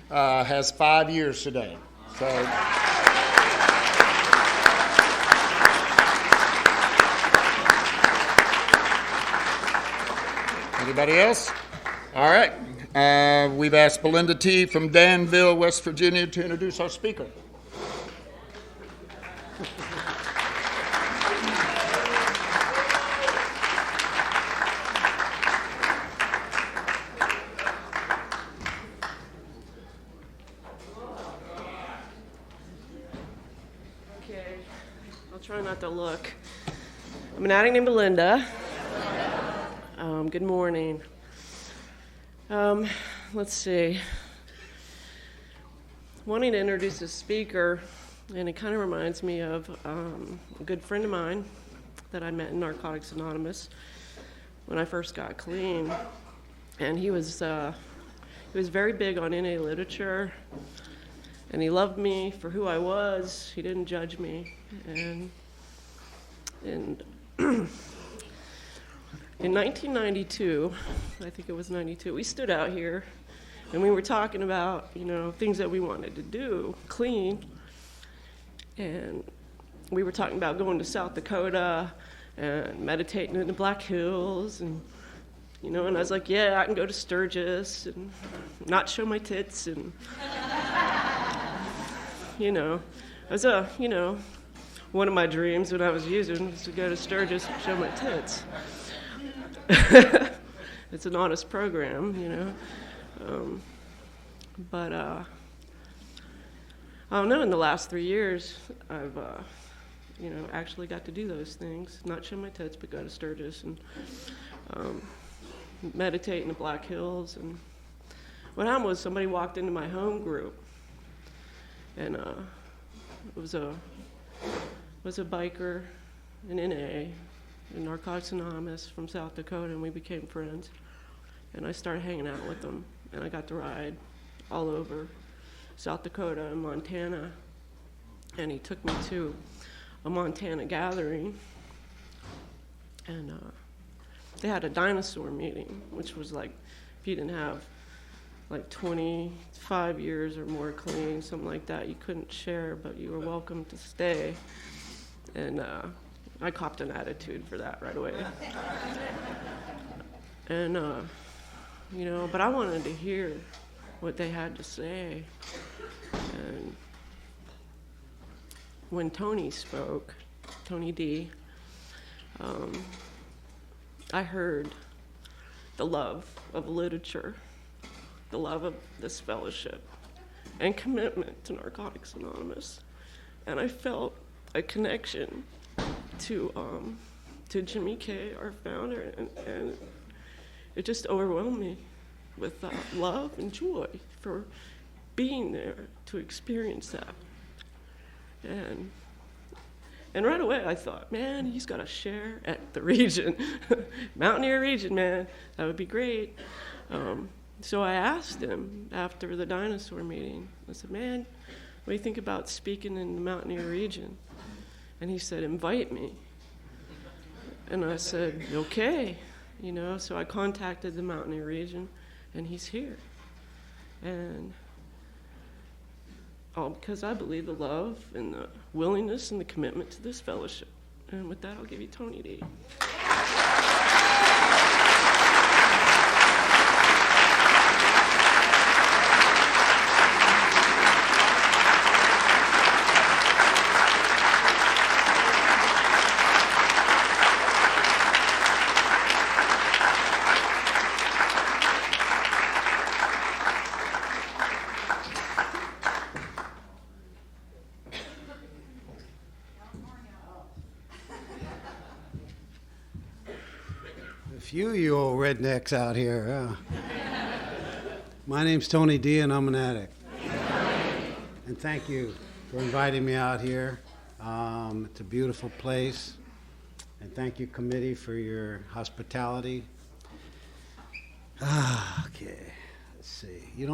has 5 years today. So, anybody else? All right. We've asked Belinda T. from Danville, West Virginia, to introduce our speaker. Try not to look. I'm an addict named Belinda. Good morning. Let's see. Wanting to introduce a speaker, and it kind of reminds me of a good friend of mine that I met in Narcotics Anonymous when I first got clean, and he was very big on NA literature, and he loved me for who I was. He didn't judge me, and in 1992, I think it was 92, we stood out here and we were talking about, things that we wanted to do, clean. And we were talking about going to South Dakota and meditating in the Black Hills. And I was like, yeah, I can go to Sturgis and not show my tits. And, it was one of my dreams when I was using was to go to Sturgis and show my tits. It's an honest program, But I don't know, in the last 3 years, I've, actually got to do those things. Not show my tits, but go to Sturgis and meditate in the Black Hills. And what happened was somebody walked into my home group, and it was a biker, an NA, in Narcotics Anonymous from South Dakota, and we became friends. And I started hanging out with them, and I got to ride all over South Dakota and Montana. And he took me to a Montana gathering, and they had a dinosaur meeting, which was like, if you didn't have like 25 years or more clean, something like that, you couldn't share, but you were welcome to stay. And I copped an attitude for that right away. And, but I wanted to hear what they had to say. And when Tony spoke, Tony D, I heard the love of literature, the love of this fellowship, and commitment to Narcotics Anonymous. And I felt a connection to Jimmy K, our founder, and it just overwhelmed me with love and joy for being there to experience that. And right away I thought, man, he's got to share at the region, Mountaineer region, man, that would be great. So I asked him after the dinosaur meeting, I said, man, what do you think about speaking in the Mountaineer region? And he said, invite me. And I said, okay, so I contacted the Mountaineer region, and he's here. And all because I believe the love and the willingness and the commitment to this fellowship. And with that, I'll give you Tony D. A few of you old rednecks out here, huh? My name's Tony D, and I'm an addict. And thank you for inviting me out here. It's a beautiful place. And thank you, committee, for your hospitality. Okay, let's see. You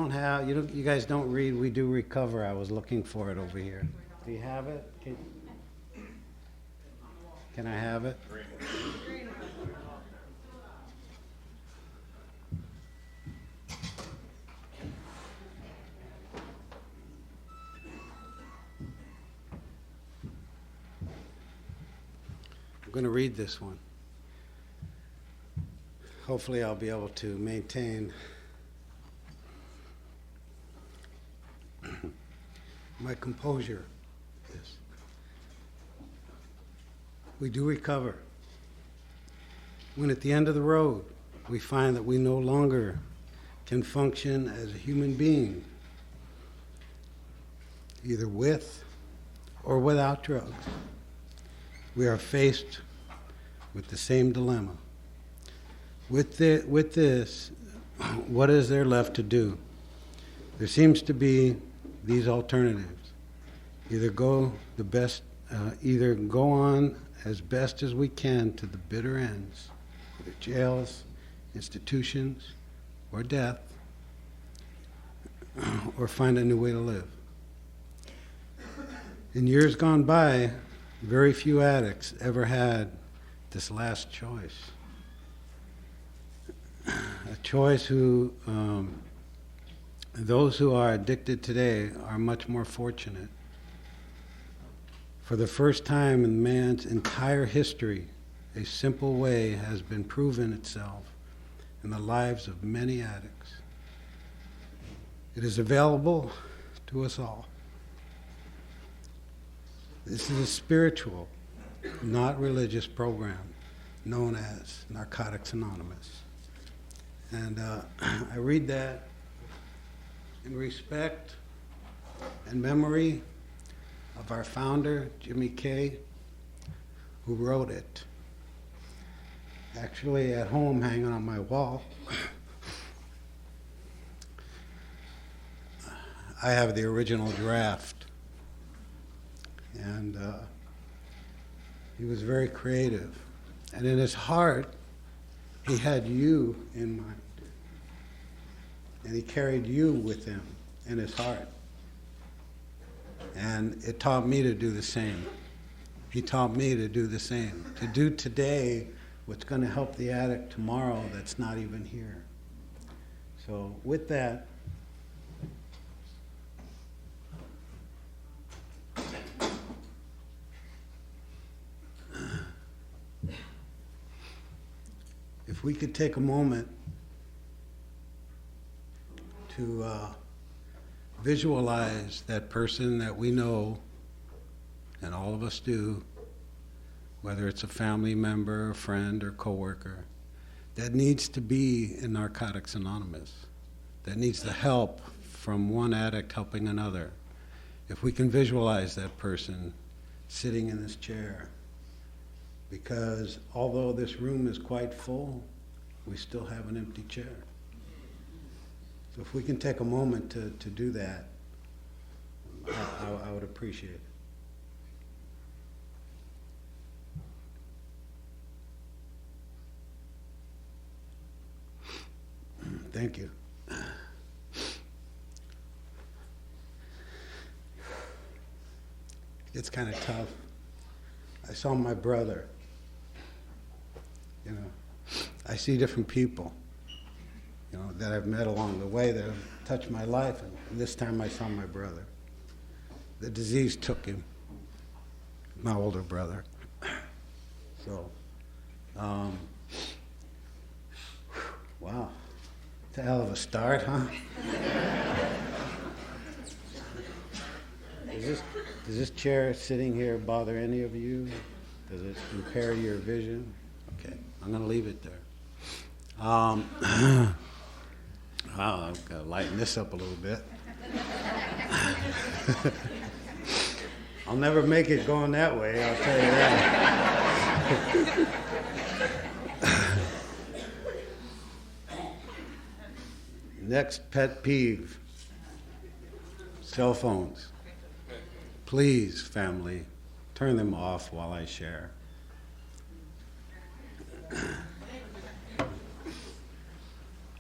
guys don't read. We do recover. I was looking for it over here. Do you have it? Can I have it? going to read this one. Hopefully I'll be able to maintain my composure. Yes. We do recover when at the end of the road we find that we no longer can function as a human being, either with or without drugs. We are faced with the same dilemma. With this, what is there left to do? There seems to be these alternatives. Either go on as best as we can to the bitter ends, whether jails, institutions, or death, or find a new way to live. In years gone by, very few addicts ever had this last choice. A choice those who are addicted today are much more fortunate. For the first time in man's entire history, a simple way has been proven itself in the lives of many addicts. It is available to us all. This is a spiritual, not religious program known as Narcotics Anonymous. And I read that in respect and memory of our founder, Jimmy Kay, who wrote it. Actually, at home, hanging on my wall, I have the original draft. And he was very creative. And in his heart, he had you in mind. And he carried you with him in his heart. And it taught me to do the same. He taught me to do the same. To do today what's going to help the addict tomorrow that's not even here. So with that, if we could take a moment to visualize that person that we know, and all of us do, whether it's a family member, a friend, or coworker, that needs to be in Narcotics Anonymous, that needs the help from one addict helping another. If we can visualize that person sitting in this chair, because although this room is quite full, we still have an empty chair. So if we can take a moment to do that, I would appreciate it. Thank you. It's kind of tough. I saw my brother. You know, I see different people, you know, that I've met along the way that have touched my life, and this time I saw my brother. The disease took him, my older brother. So, wow, it's a hell of a start, huh? Does this chair sitting here bother any of you? Does it impair your vision? Okay, I'm going to leave it there. Wow, I've got to lighten this up a little bit. I'll never make it going that way, I'll tell you that. Next pet peeve, cell phones. Please, family, turn them off while I share.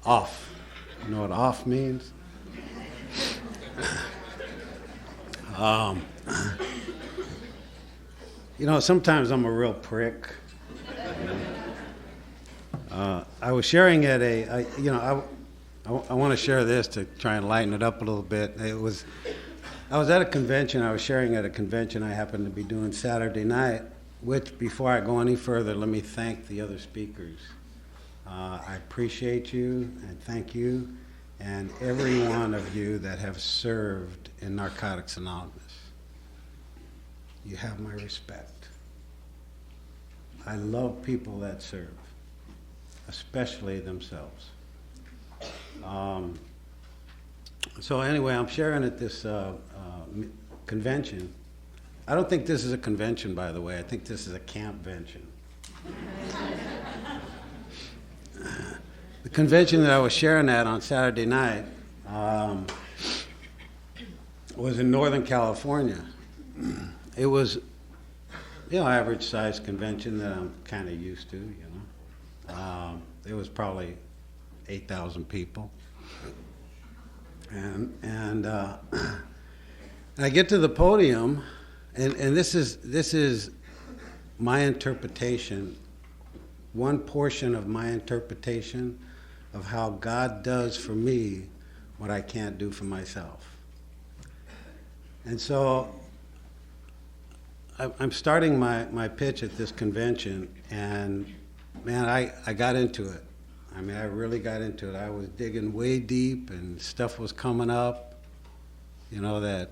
Off. You know what off means? You know, sometimes I'm a real prick. I was sharing at I want to share this to try and lighten it up a little bit. I was at a convention. I was sharing at a convention I happened to be doing Saturday night which, before I go any further, let me thank the other speakers. I appreciate you and thank you and every one of you that have served in Narcotics Anonymous. You have my respect. I love people that serve, especially themselves. So anyway, I'm sharing at this convention. I don't think this is a convention, by the way. I think this is a campvention. The convention that I was sharing at on Saturday night was in Northern California. It was, average size convention that I'm kind of used to, It was probably 8,000 people. And I get to the podium, and this is my interpretation, one portion of my interpretation of how God does for me what I can't do for myself. And so I'm starting my pitch at this convention, and man, I got into it. I mean, I really got into it. I was digging way deep, and stuff was coming up, that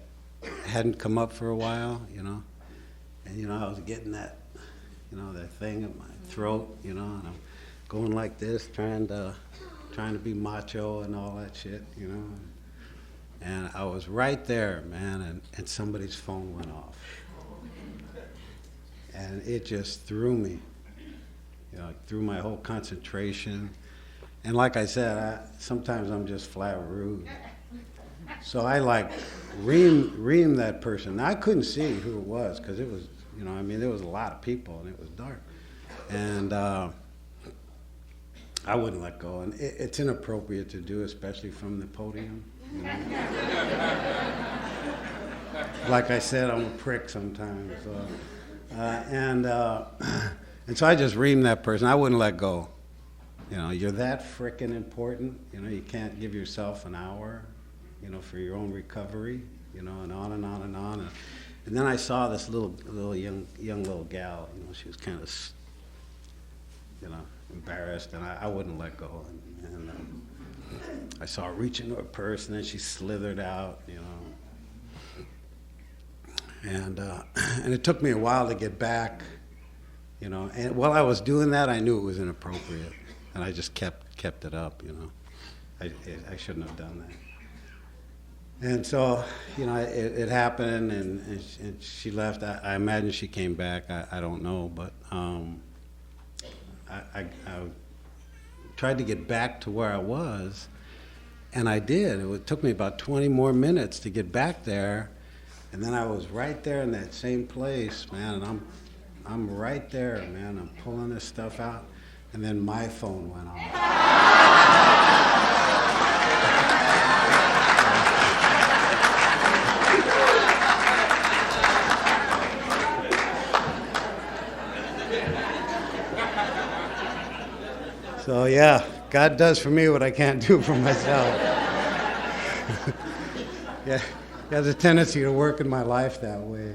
hadn't come up for a while, And, I was getting that, that thing in my throat, and I'm going like this, trying to be macho and all that shit, And I was right there, man, and somebody's phone went off. And it just threw me, threw my whole concentration. And like I said, sometimes I'm just flat rude. So I reamed that person. Now, I couldn't see who it was because it was, there was a lot of people and it was dark. And I wouldn't let go. And it's inappropriate to do, especially from the podium. Like I said, I'm a prick sometimes. And so I just reamed that person. I wouldn't let go. You're that frickin' important. You can't give yourself an hour, for your own recovery, and on and on and on. And then I saw this little young little gal. She was kind of, embarrassed, and I wouldn't let go. And I saw her reach into her purse, and then she slithered out, And it took me a while to get back, And while I was doing that, I knew it was inappropriate. And I just kept it up, I shouldn't have done that. And so, it happened, and she left. I imagine she came back. I don't know, but I tried to get back to where I was, and I did. It took me about 20 more minutes to get back there, and then I was right there in that same place, man, and I'm right there, man. I'm pulling this stuff out. And then my phone went off. So yeah, God does for me what I can't do for myself. Yeah, he has a tendency to work in my life that way,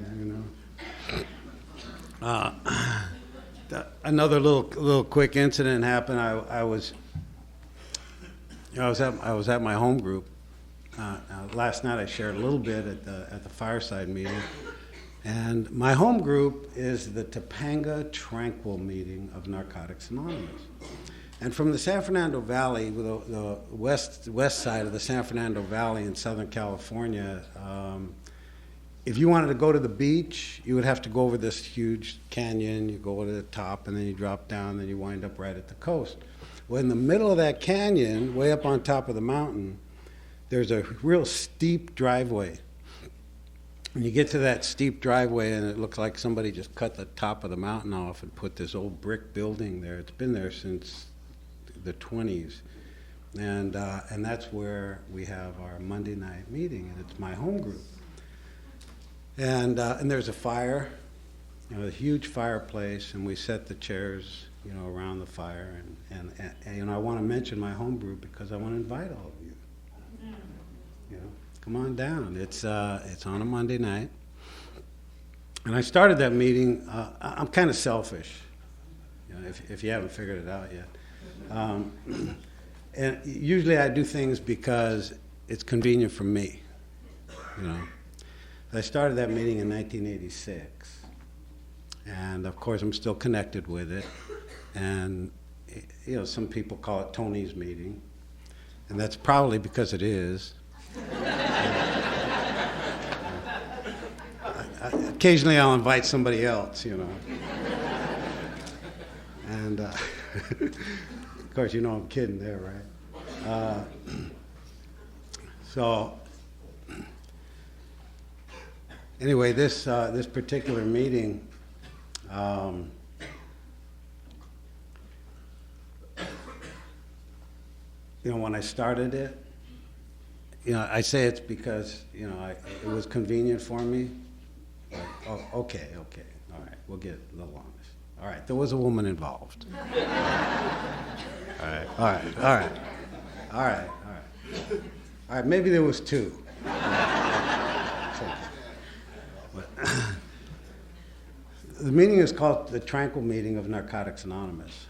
Another little quick incident happened. I was at my home group. Last night I shared a little bit at the fireside meeting, and my home group is the Topanga Tranquil meeting of Narcotics Anonymous. And from the San Fernando Valley, the west side of the San Fernando Valley in Southern California. If you wanted to go to the beach, you would have to go over this huge canyon. You go to the top, and then you drop down, and then you wind up right at the coast. Well, in the middle of that canyon, way up on top of the mountain, there's a real steep driveway. And you get to that steep driveway, and it looks like somebody just cut the top of the mountain off and put this old brick building there. It's been there since the 20s. And that's where we have our Monday night meeting, and it's my home group. And there's a fire, a huge fireplace, and we set the chairs, around the fire. And I want to mention my home group because I want to invite all of you. Come on down. It's on a Monday night, And I started that meeting, I'm kind of selfish, if you haven't figured it out yet. And usually I do things because it's convenient for me, I started that meeting in 1986. And of course I'm still connected with it. And some people call it Tony's meeting. And that's probably because it is. Occasionally I'll invite somebody else, And of course, I'm kidding there, right? So anyway, this particular meeting, when I started it, I say it's because it was convenient for me. Like, oh, okay, all right, we'll get a little honest. All right, there was a woman involved. All right, maybe there was two. The meeting is called the Tranquil Meeting of Narcotics Anonymous,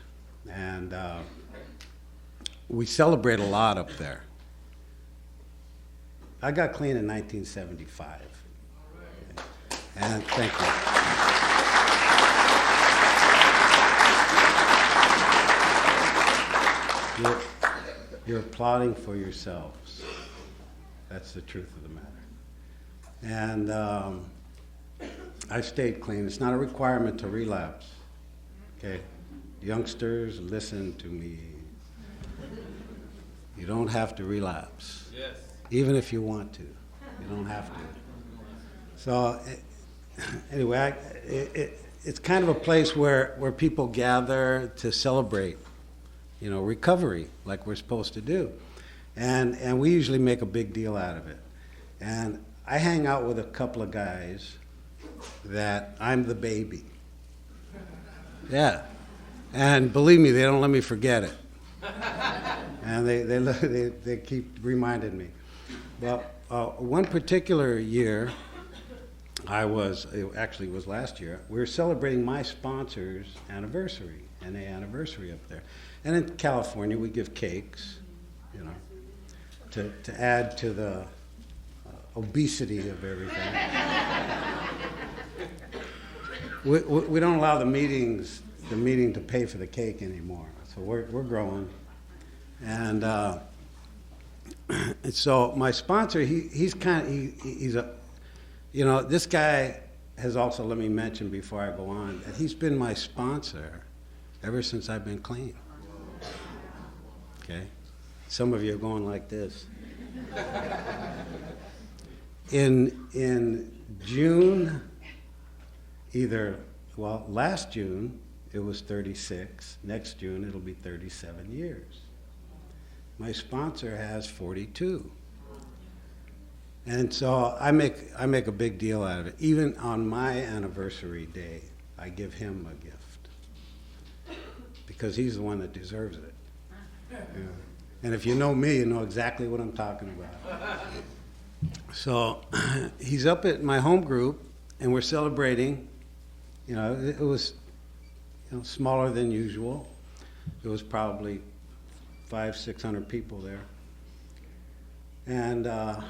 and we celebrate a lot up there. I got clean in 1975. And thank you. You're applauding for yourselves. That's the truth of the matter. And I stayed clean. It's not a requirement to relapse. Okay? Youngsters, listen to me. You don't have to relapse. Yes. Even if you want to. You don't have to. So anyway, it's kind of a place where people gather to celebrate, recovery, like we're supposed to do. And we usually make a big deal out of it. And I hang out with a couple of guys that I'm the baby. Yeah. And believe me, they don't let me forget it. And they keep reminding me. Well, one particular year, it actually was last year, we were celebrating my sponsor's anniversary, NA anniversary up there. And in California, we give cakes, to add to the obesity of everything. We don't allow the meeting to pay for the cake anymore. So we're growing. And so my sponsor, he's a, this guy has also, let me mention before I go on, that he's been my sponsor ever since I've been clean. Okay? Some of you are going like this. In June, last June, it was 36. Next June, it'll be 37 years. My sponsor has 42. And so I make a big deal out of it. Even on my anniversary day, I give him a gift. Because he's the one that deserves it. Yeah. And if you know me, you know exactly what I'm talking about. So he's up at my home group, and we're celebrating. It was smaller than usual. It was probably 500-600 people there. And I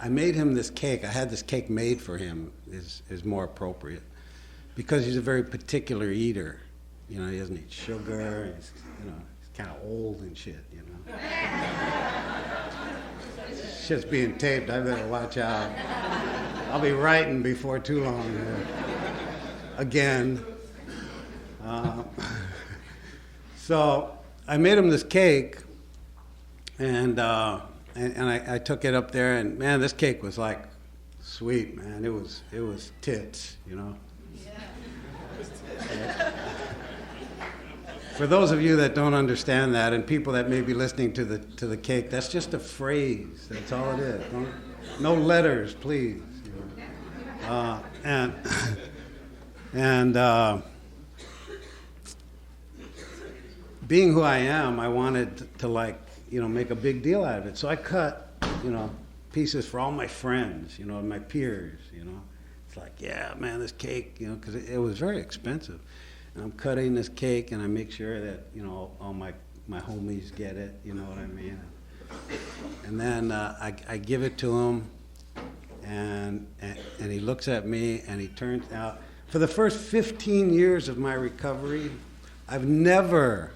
made him this cake. I had this cake made for him, is more appropriate, because he's a very particular eater. He doesn't eat sugar. He's kind of old and shit. Shit's being taped. I better watch out. I'll be writing before too long. Again. So I made him this cake, and I took it up there, and man, this cake was like sweet, man. It was tits, Yeah. For those of you that don't understand that, and people that may be listening to the cake, that's just a phrase. That's all it is. No letters, please. Being who I am, I wanted to make a big deal out of it. So I cut, pieces for all my friends, you know, and my peers, you know. It's like, yeah, man, this cake, you know, because it was very expensive. And I'm cutting this cake, and I make sure that, you know, all my homies get it, you know what I mean? And then I give it to him, and he looks at me, and he turns out. For the first 15 years of my recovery, I've never,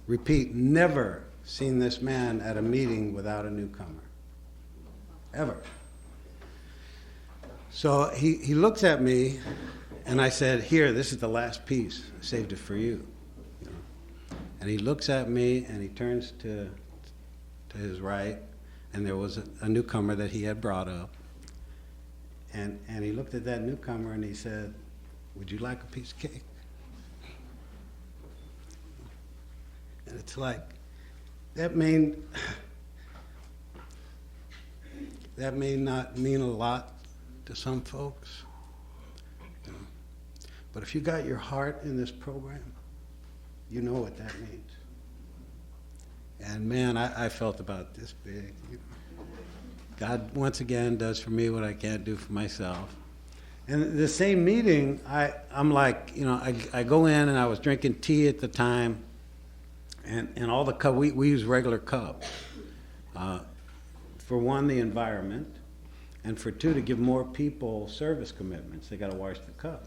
repeat, never seen this man at a meeting without a newcomer. Ever. So he looks at me, and I said, here, this is the last piece. I saved it for you. You know? And he looks at me, and he turns to his right, and there was a newcomer that he had brought up. And he looked at that newcomer, and he said, would you like a piece of cake? And it's like, that may not mean a lot to some folks. You know. But if you got your heart in this program, you know what that means. And man, I felt about this big. You know. God, once again, does for me what I can't do for myself. And the same meeting, I'm like, you know, I go in, and I was drinking tea at the time, and all the cups, we use regular cups. For one, the environment, and for two, to give more people service commitments. They got to wash the cup.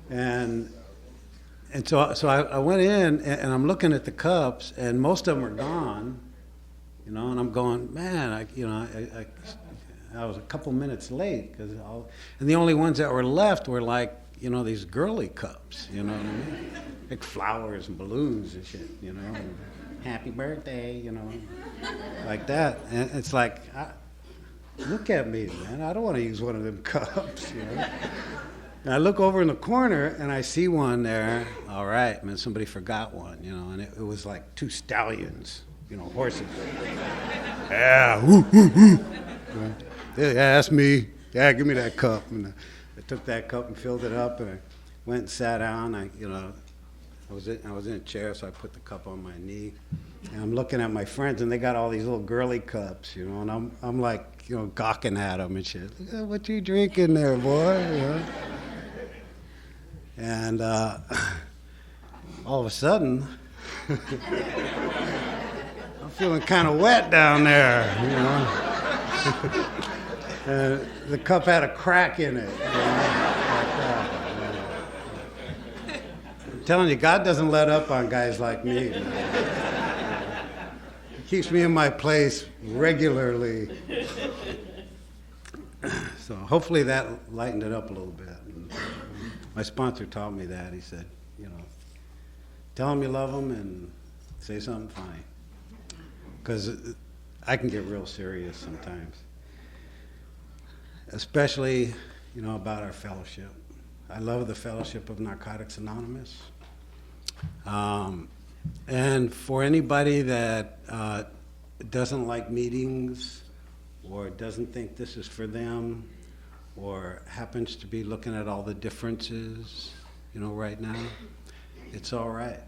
And so I went in, and I'm looking at the cups, and most of them are gone, you know, and I'm going, man, I was a couple minutes late, and the only ones that were left were like, you know, these girly cups, you know what I mean? Like flowers and balloons and shit, you know, and happy birthday, you know, like that. And it's like, look at me, man, I don't want to use one of them cups, you know. And I look over in the corner, and I see one there. All right, man, somebody forgot one, you know, and it was like two stallions, you know, horses. Yeah, woo, woo, woo. Yeah, that's me. Yeah, give me that cup. And I took that cup and filled it up, and I went and sat down. I was in a chair, so I put the cup on my knee. And I'm looking at my friends, and they got all these little girly cups, you know, and I'm like, you know, gawking at them and shit. Look at what you drinking there, boy, you know. And all of a sudden, I'm feeling kind of wet down there, you know. And the cup had a crack in it. You know, like that, you know. I'm telling you, God doesn't let up on guys like me. Man. He keeps me in my place regularly. So hopefully that lightened it up a little bit. My sponsor taught me that. He said, you know, tell them you love them and say something funny. Because I can get real serious sometimes. Especially, you know, about our fellowship. I love the fellowship of Narcotics Anonymous. And for anybody that doesn't like meetings or doesn't think this is for them, or happens to be looking at all the differences, you know, right now, it's all right,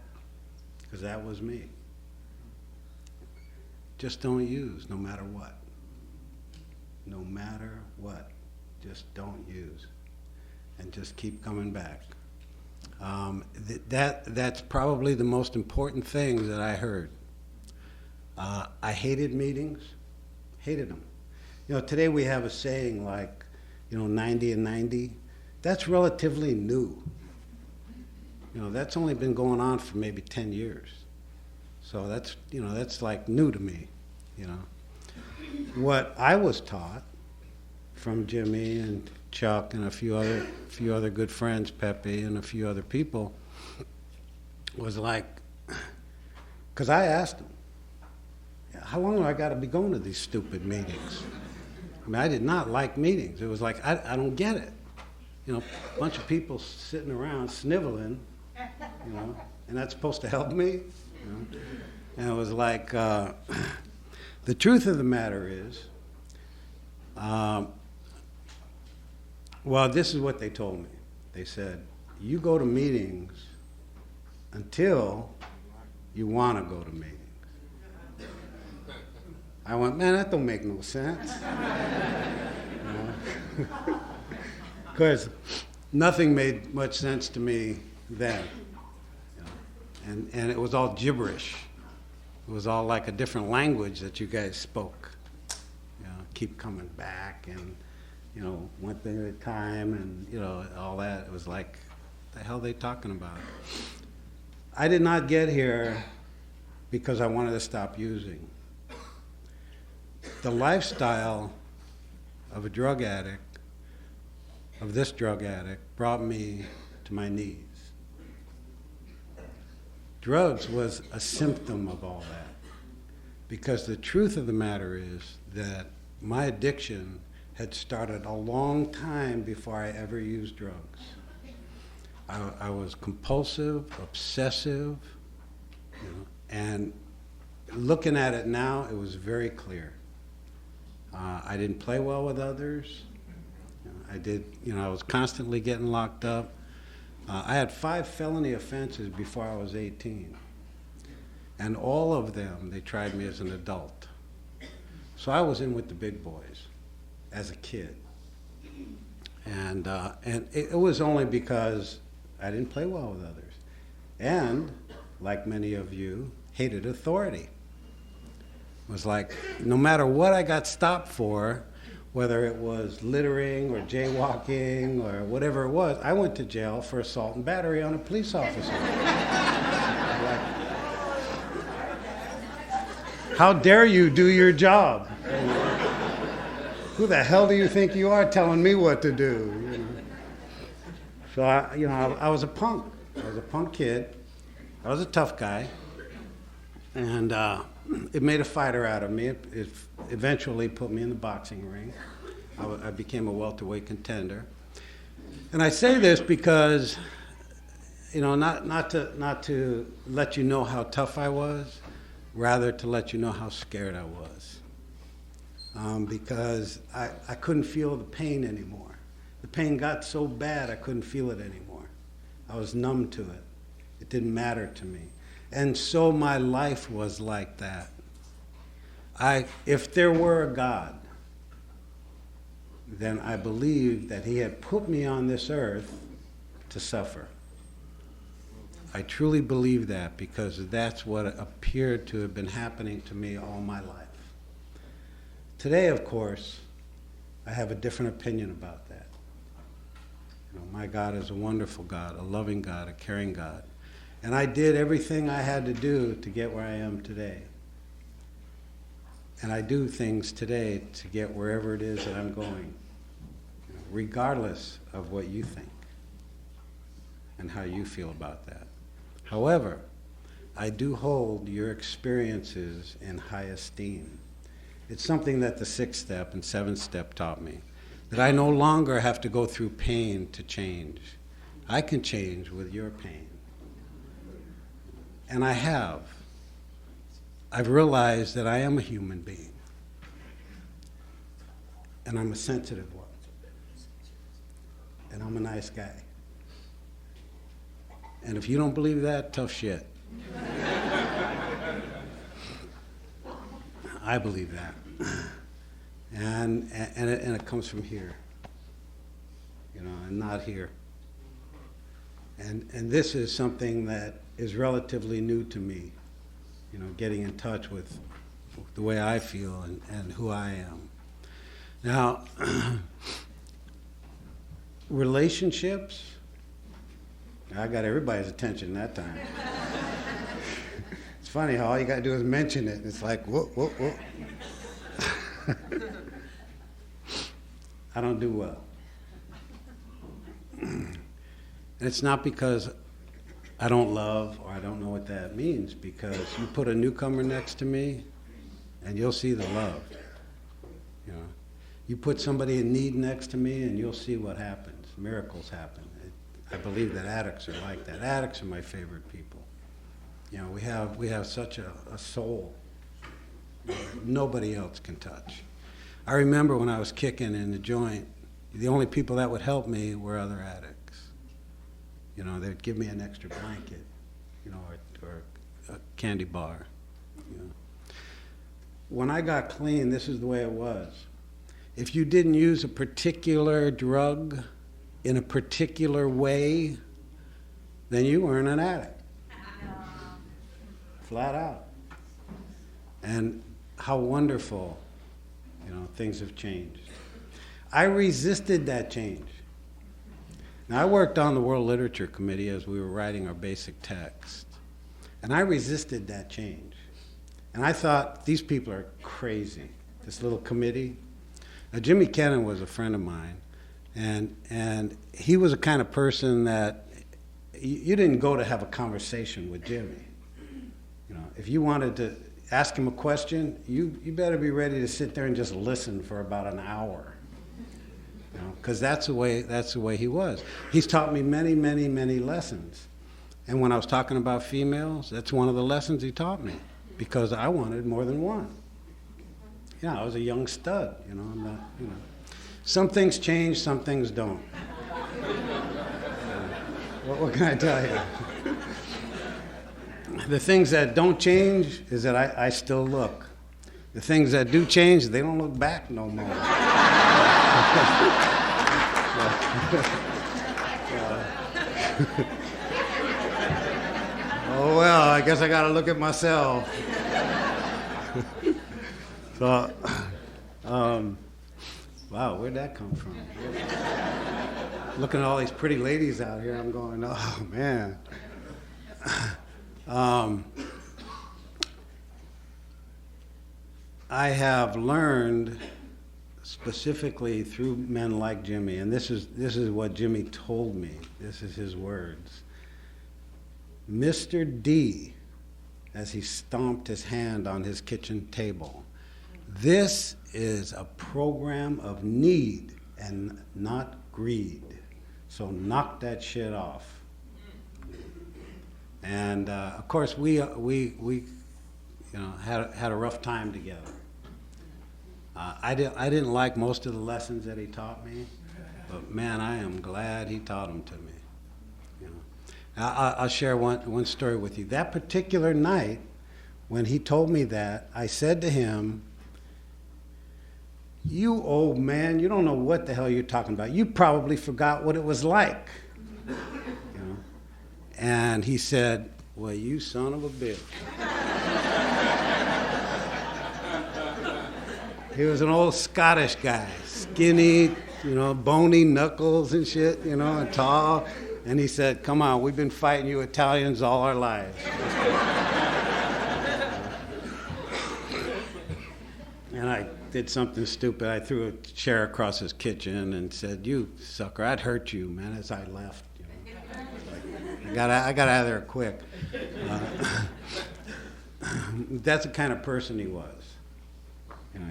because that was me. Just don't use, no matter what. No matter what, just don't use, and just keep coming back. That's probably the most important thing that I heard. I hated meetings, hated them. You know, today we have a saying like, you know, 90 and 90. That's relatively new. You know, that's only been going on for maybe 10 years. So that's, you know, that's like new to me, you know. What I was taught from Jimmy and Chuck and a few other good friends, Pepe and a few other people, was like, because I asked them, how long do I got to be going to these stupid meetings? I mean, I did not like meetings. It was like, I don't get it. You know, a bunch of people sitting around sniveling, you know, and that's supposed to help me? You know? And it was like, the truth of the matter is, well, this is what they told me. They said, you go to meetings until you want to go to meetings. I went, man, that don't make no sense. Because nothing made much sense to me then. And it was all gibberish. It was all like a different language that you guys spoke. Keep coming back and, one thing at a time and, all that. It was like, what the hell are they talking about? I did not get here because I wanted to stop using. The lifestyle of a drug addict, of this drug addict, brought me to my knees. Drugs was a symptom of all that. Because the truth of the matter is that my addiction had started a long time before I ever used drugs. I was compulsive, obsessive, and looking at it now, it was very clear. I didn't play well with others. I was constantly getting locked up. I had 5 felony offenses before I was 18. And all of them, they tried me as an adult. So I was in with the big boys as a kid. And it was only because I didn't play well with others. And, like many of you, hated authority. It was like, no matter what I got stopped for, whether it was littering or jaywalking or whatever it was, I went to jail for assault and battery on a police officer. Like, how dare you do your job? Who the hell do you think you are telling me what to do? So I was a punk. I was a punk kid. I was a tough guy. And it made a fighter out of me. It eventually put me in the boxing ring. I became a welterweight contender. And I say this because, not to let you know how tough I was, rather to let you know how scared I was. Because I couldn't feel the pain anymore. The pain got so bad I couldn't feel it anymore. I was numb to it. It didn't matter to me. And so my life was like that. If there were a God, then I believed that he had put me on this earth to suffer. I truly believe that because that's what appeared to have been happening to me all my life. Today, of course, I have a different opinion about that. My God is a wonderful God, a loving God, a caring God. And I did everything I had to do to get where I am today. And I do things today to get wherever it is that I'm going, regardless of what you think and how you feel about that. However, I do hold your experiences in high esteem. It's something that the 6th step and 7th step taught me, that I no longer have to go through pain to change. I can change with your pain. And I have. I've realized that I am a human being. And I'm a sensitive one. And I'm a nice guy. And if you don't believe that, tough shit. I believe that. And it comes from here. And not here. And this is something that is relatively new to me, getting in touch with the way I feel and who I am. Now, relationships, I got everybody's attention that time. It's funny how all you got to do is mention it. It's like, whoa, whoa, whoa. I don't do well. And it's not because I don't love or I don't know what that means, because you put a newcomer next to me and you'll see the love. You put somebody in need next to me and you'll see what happens. Miracles happen. I believe that addicts are like that. Addicts are my favorite people. We have such a soul that nobody else can touch. I remember when I was kicking in the joint, the only people that would help me were other addicts. They'd give me an extra blanket, or a candy bar. You know. When I got clean, this is the way it was. If you didn't use a particular drug in a particular way, then you weren't an addict. Flat out. And how wonderful, things have changed. I resisted that change. Now, I worked on the World Literature Committee as we were writing our basic text, and I resisted that change. And I thought, these people are crazy, this little committee. Now, Jimmy Kennan was a friend of mine, and he was the kind of person that you didn't go to have a conversation with Jimmy. If you wanted to ask him a question, you better be ready to sit there and just listen for about an hour. Because that's the way he was. He's taught me many, many, many lessons. And when I was talking about females, that's one of the lessons he taught me, because I wanted more than one. I was a young stud, I'm not, Some things change, some things don't. What can I tell you? The things that don't change is that I still look. The things that do change, they don't look back no more. Oh, well, I guess I got to look at myself. So, wow, where'd that come from? Looking at all these pretty ladies out here, I'm going, oh, man. I have learned specifically through men like Jimmy, and this is what Jimmy told me. This is his words. Mr. D, as he stomped his hand on his kitchen table, this is a program of need and not greed. So knock that shit off. And of course, we had a rough time together. I didn't like most of the lessons that he taught me, but man, I am glad he taught them to me. I'll share one story with you. That particular night, when he told me that, I said to him, "You old man, you don't know what the hell you're talking about. You probably forgot what it was like." And he said, "Well, you son of a bitch." He was an old Scottish guy, skinny, bony knuckles and shit, and tall. And he said, "Come on, we've been fighting you Italians all our lives." And I did something stupid. I threw a chair across his kitchen and said, "You sucker, I'd hurt you, man," as I left. I got out of there quick. That's the kind of person he was.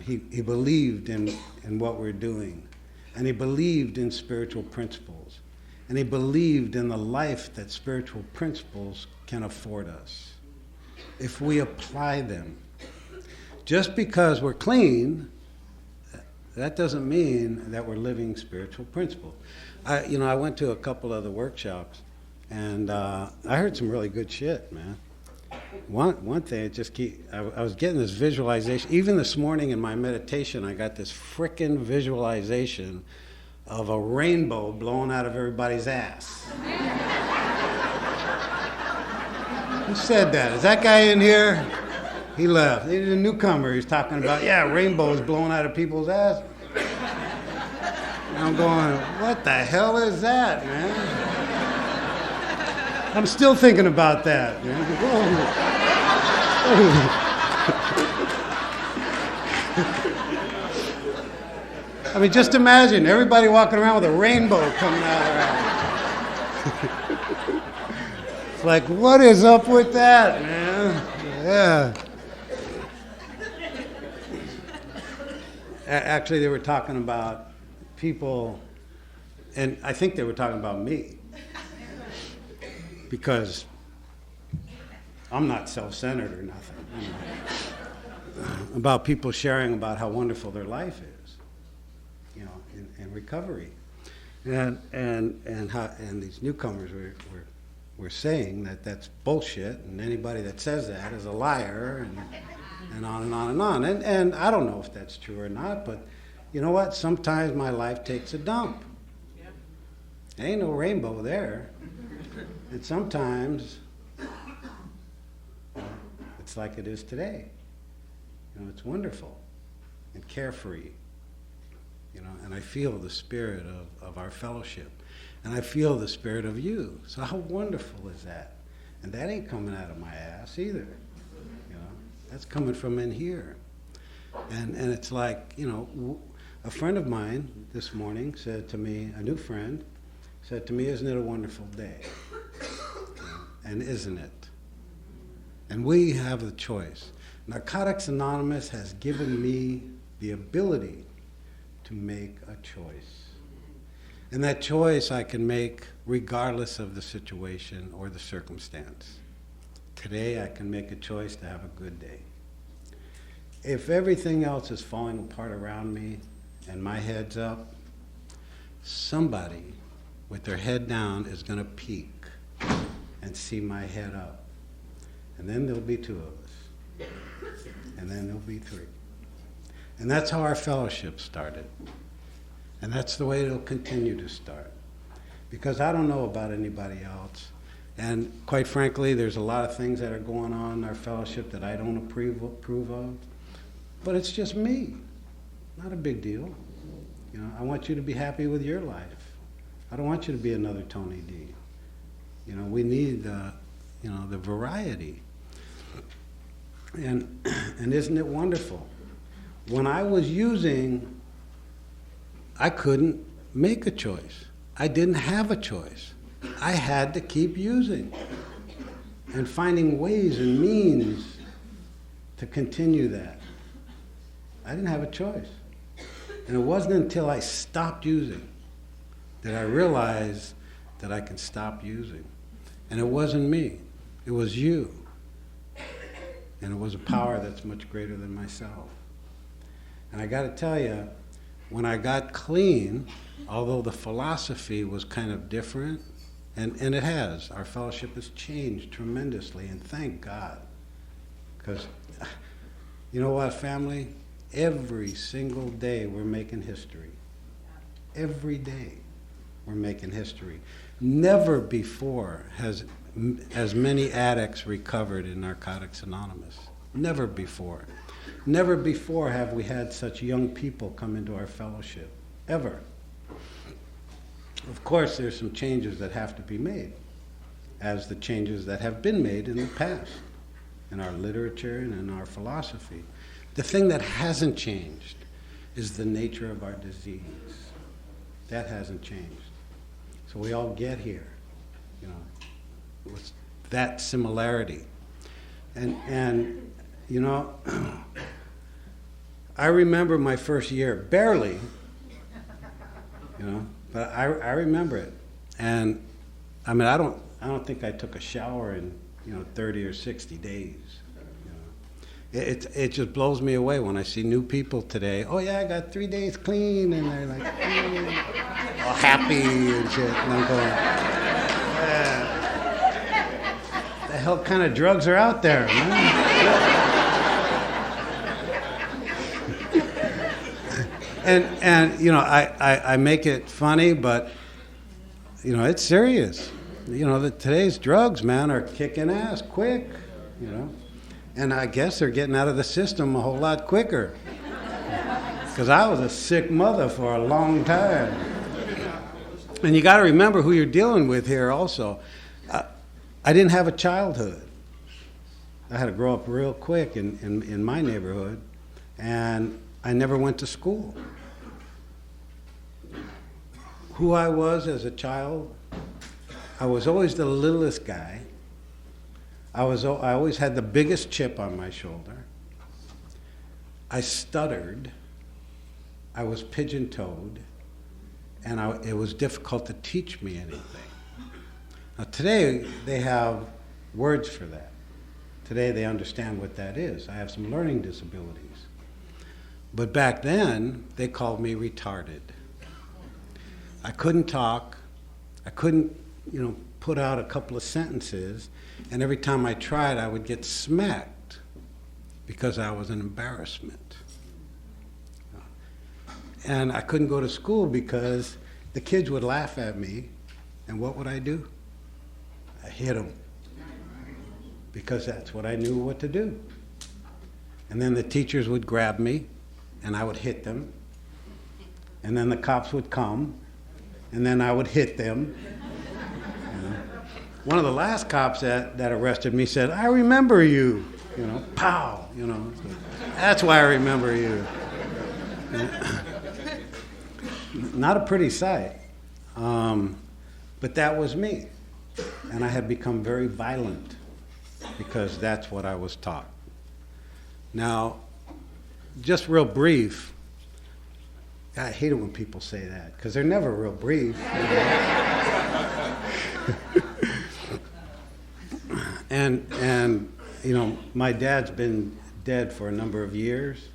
He believed in what we're doing, and he believed in spiritual principles, and he believed in the life that spiritual principles can afford us if we apply them. Just because we're clean, that doesn't mean that we're living spiritual principles. I went to a couple of the workshops, and I heard some really good shit, man. One thing, I was getting this visualization. Even this morning in my meditation, I got this frickin' visualization of a rainbow blowing out of everybody's ass. Who said that? Is that guy in here? He left. He's a newcomer. He's talking about, rainbows blowing out of people's ass. And I'm going, what the hell is that, man? I'm still thinking about that. I mean, just imagine everybody walking around with a rainbow coming out of their eye. It's like, what is up with that, man? Yeah. Actually, they were talking about people, and I think they were talking about me. Because I'm not self-centered or nothing. About people sharing about how wonderful their life is, in recovery, and these newcomers were we're saying that that's bullshit, and anybody that says that is a liar, and on and on and on. And I don't know if that's true or not, but you know what? Sometimes my life takes a dump. There ain't no rainbow there. And sometimes it's like it is today. You know, it's wonderful and carefree. You know, and I feel the spirit of our fellowship. And I feel the spirit of you. So how wonderful is that? And that ain't coming out of my ass either. You know, that's coming from in here. And it's like, you know, a friend of mine this morning said to me, a new friend, said to me, isn't it a wonderful day? And isn't it? And we have the choice. Narcotics Anonymous has given me the ability to make a choice. And that choice I can make regardless of the situation or the circumstance. Today I can make a choice to have a good day. If everything else is falling apart around me and my head's up, somebody with their head down is going to peek and see my head up. And then there'll be two of us. And then there'll be three. And that's how our fellowship started. And that's the way it'll continue to start. Because I don't know about anybody else. And quite frankly, there's a lot of things that are going on in our fellowship that I don't approve of. But it's just me. Not a big deal. You know, I want you to be happy with your life. I don't want you to be another Tony D. You know, we need you know, the variety. And isn't it wonderful? When I was using, I couldn't make a choice. I didn't have a choice. I had to keep using and finding ways and means to continue that. I didn't have a choice. And it wasn't until I stopped using that I realized that I can stop using. And it wasn't me. It was you. And it was a power that's much greater than myself. And I got to tell you, when I got clean, although the philosophy was kind of different, and it has, our fellowship has changed tremendously, and thank God. Because, you know what, family? Every single day we're making history. Every day we're making history. Never before has as many addicts recovered in Narcotics Anonymous. Never before. Never before have we had such young people come into our fellowship. Ever. Of course, there's some changes that have to be made, as the changes that have been made in the past, in our literature and in our philosophy. The thing that hasn't changed is the nature of our disease. That hasn't changed. So we all get here, you know, with that similarity. And you know, I remember my first year, barely, you know, but I remember it. And I mean, I don't think I took a shower in, you know, 30 or 60 days. It just blows me away when I see new people today. Oh yeah, I got 3 days clean, and they're like all happy and shit. And I'm going, the hell kind of drugs are out there, man? and you know, I make it funny, but you know, it's serious. You know, today's drugs, man, are kicking ass quick. You know. And I guess they're getting out of the system a whole lot quicker. Because I was a sick mother for a long time. And you got to remember who you're dealing with here also. I didn't have a childhood. I had to grow up real quick in my neighborhood. And I never went to school. Who I was as a child, I was always the littlest guy. I always had the biggest chip on my shoulder. I stuttered. I was pigeon-toed. And it was difficult to teach me anything. Now today, they have words for that. Today, they understand what that is. I have some learning disabilities. But back then, they called me retarded. I couldn't talk. I couldn't, you know, put out a couple of sentences, and every time I tried, I would get smacked because I was an embarrassment. And I couldn't go to school because the kids would laugh at me, and what would I do? I hit them because that's what I knew what to do. And then the teachers would grab me, and I would hit them. And then the cops would come, and then I would hit them. You know. One of the last cops that arrested me said, "I remember you." You know, pow, you know. That's why I remember you. Not a pretty sight. But that was me. And I had become very violent because that's what I was taught. Now, just real brief, I hate it when people say that because they're never real brief. And you know, my dad's been dead for a number of years,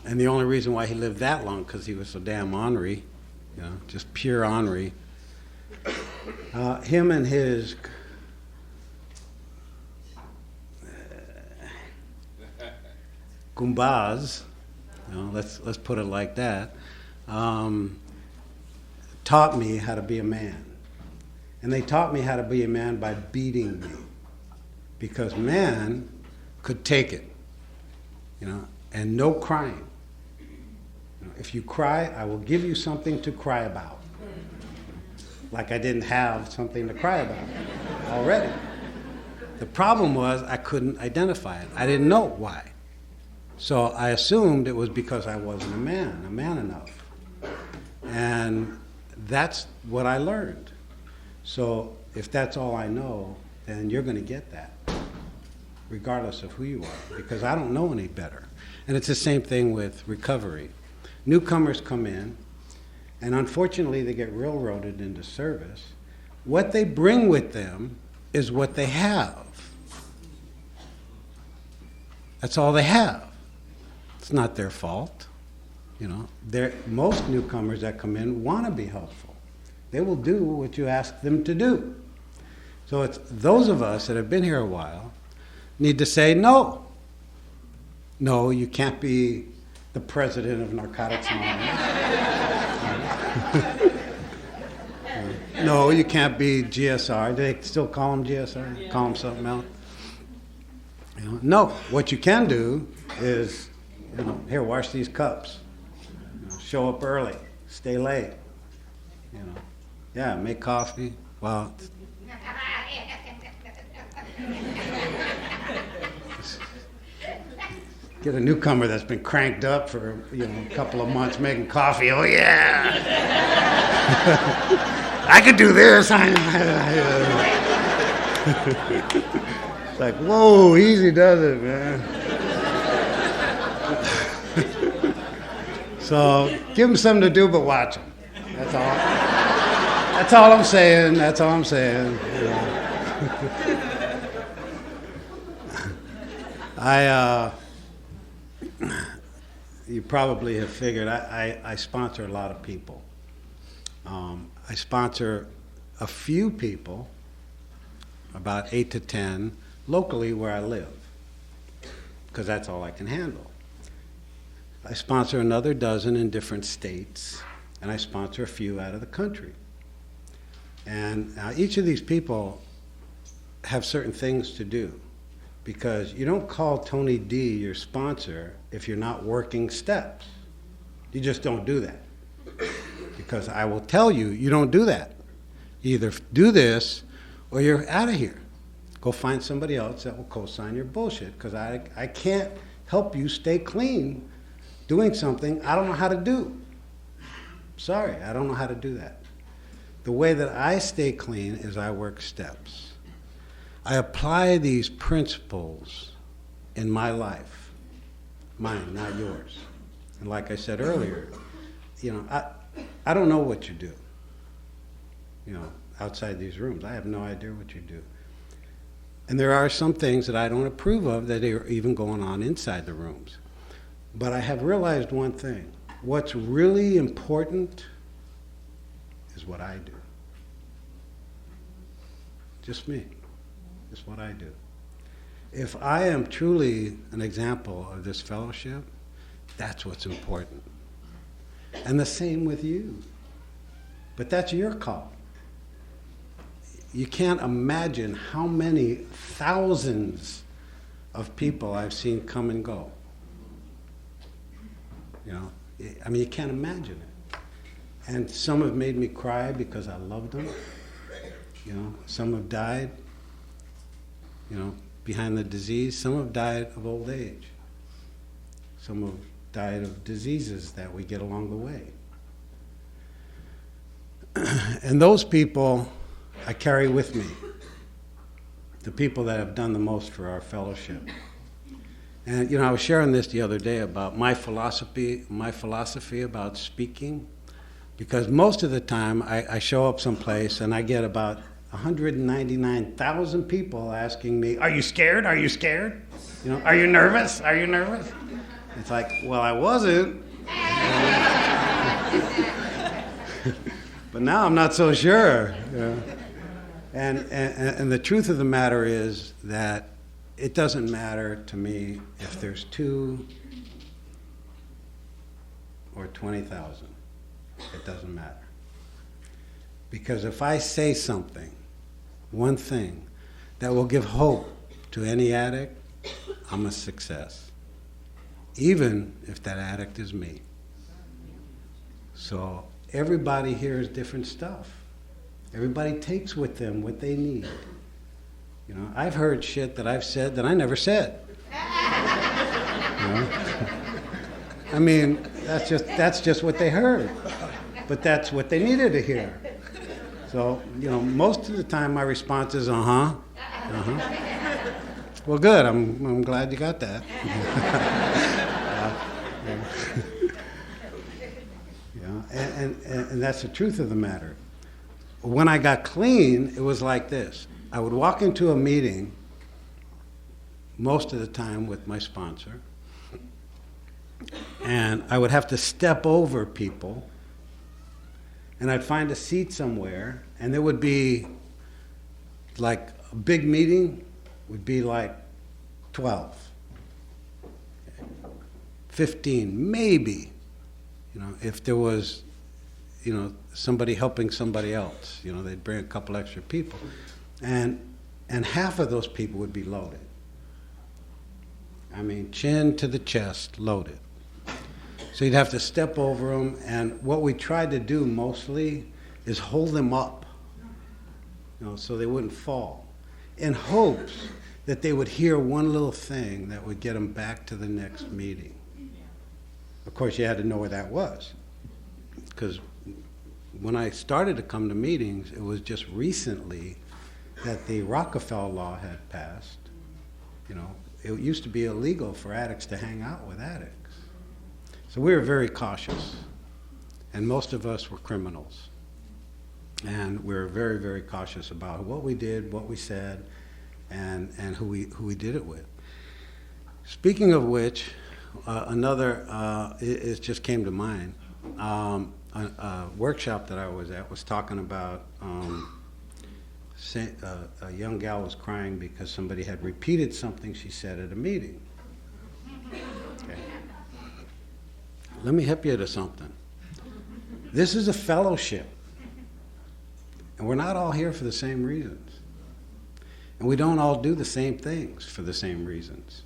and the only reason why he lived that long because he was so damn ornery, you know, just pure ornery. Him and his Gumbaz, you know, let's put it like that, taught me how to be a man. And they taught me how to be a man by beating me. Because man could take it, you know, and no crying. You know, if you cry, I will give you something to cry about. Like I didn't have something to cry about already. The problem was I couldn't identify it. I didn't know why. So I assumed it was because I wasn't a man enough. And that's what I learned. So if that's all I know, then you're going to get that, regardless of who you are, because I don't know any better. And it's the same thing with recovery. Newcomers come in, and unfortunately they get railroaded into service. What they bring with them is what they have. That's all they have. It's not their fault. You know, most newcomers that come in want to be helpful. They will do what you ask them to do. So it's those of us that have been here a while need to say no. No, you can't be the president of Narcotics Anonymous. No, you can't be GSR. Do they still call them GSR? Yeah. Call them something else? You know, no, what you can do is, you know, here, wash these cups. You know, show up early. Stay late. You know, yeah, make coffee. Well, get a newcomer that's been cranked up for, you know, a couple of months making coffee. Oh yeah, I could do this. It's like, whoa, easy does it, man. So give them something to do, but watch them. That's all. That's all I'm saying. That's all I'm saying. You know. You probably have figured I sponsor a lot of people. I sponsor a few people, about 8 to 10, locally where I live, because that's all I can handle. I sponsor another dozen in different states, and I sponsor a few out of the country. And each of these people have certain things to do, because you don't call Tony D your sponsor if you're not working steps. You just don't do that. Because I will tell you, you don't do that. You either do this or you're out of here. Go find somebody else that will co-sign your bullshit, because I can't help you stay clean doing something I don't know how to do. Sorry, I don't know how to do that. The way that I stay clean is I work steps. I apply these principles in my life, mine, not yours. And like I said earlier, you know, I don't know what you do, you know, outside these rooms. I have no idea what you do. And there are some things that I don't approve of that are even going on inside the rooms. But I have realized one thing. What's really important is what I do. Just me. Just what I do. If I am truly an example of this fellowship, that's what's important. And the same with you. But that's your call. You can't imagine how many thousands of people I've seen come and go. You know, I mean, you can't imagine it. And some have made me cry because I loved them. You know, some have died, you know, behind the disease. Some have died of old age. Some have died of diseases that we get along the way. And those people I carry with me, the people that have done the most for our fellowship. And, you know, I was sharing this the other day about my philosophy about speaking, because most of the time I show up someplace and I get about 199,000 people asking me, "Are you scared? Are you scared? You know, are you nervous? Are you nervous?" It's like, well, I wasn't. But now I'm not so sure. You know? And the truth of the matter is that it doesn't matter to me if there's 2 or 20,000. It doesn't matter. Because if I say something, one thing, that will give hope to any addict, I'm a success. Even if that addict is me. So everybody hears different stuff. Everybody takes with them what they need. You know, I've heard shit that I've said that I never said. You know? I mean, that's just what they heard. But that's what they needed to hear. So, you know, most of the time my response is, uh-huh. Well, good. I'm glad you got that. And that's the truth of the matter. When I got clean, it was like this. I would walk into a meeting most of the time with my sponsor, and I would have to step over people, and I'd find a seat somewhere, and there would be like a big meeting would be like 12, 15, maybe, you know, if there was, you know, somebody helping somebody else, you know, they'd bring a couple extra people, and half of those people would be loaded. I mean, chin to the chest, loaded. So you'd have to step over them, and what we tried to do mostly is hold them up, you know, so they wouldn't fall, in hopes that they would hear one little thing that would get them back to the next meeting. Of course, you had to know where that was, because when I started to come to meetings, it was just recently that the Rockefeller law had passed. You know, it used to be illegal for addicts to hang out with addicts. So we were very cautious, and most of us were criminals. And we were very, very cautious about what we did, what we said, and who we did it with. Speaking of which, it just came to mind. A workshop that I was at was talking about a young gal was crying because somebody had repeated something she said at a meeting. Okay. Let me hip you to something. This is a fellowship, and we're not all here for the same reasons. And we don't all do the same things for the same reasons.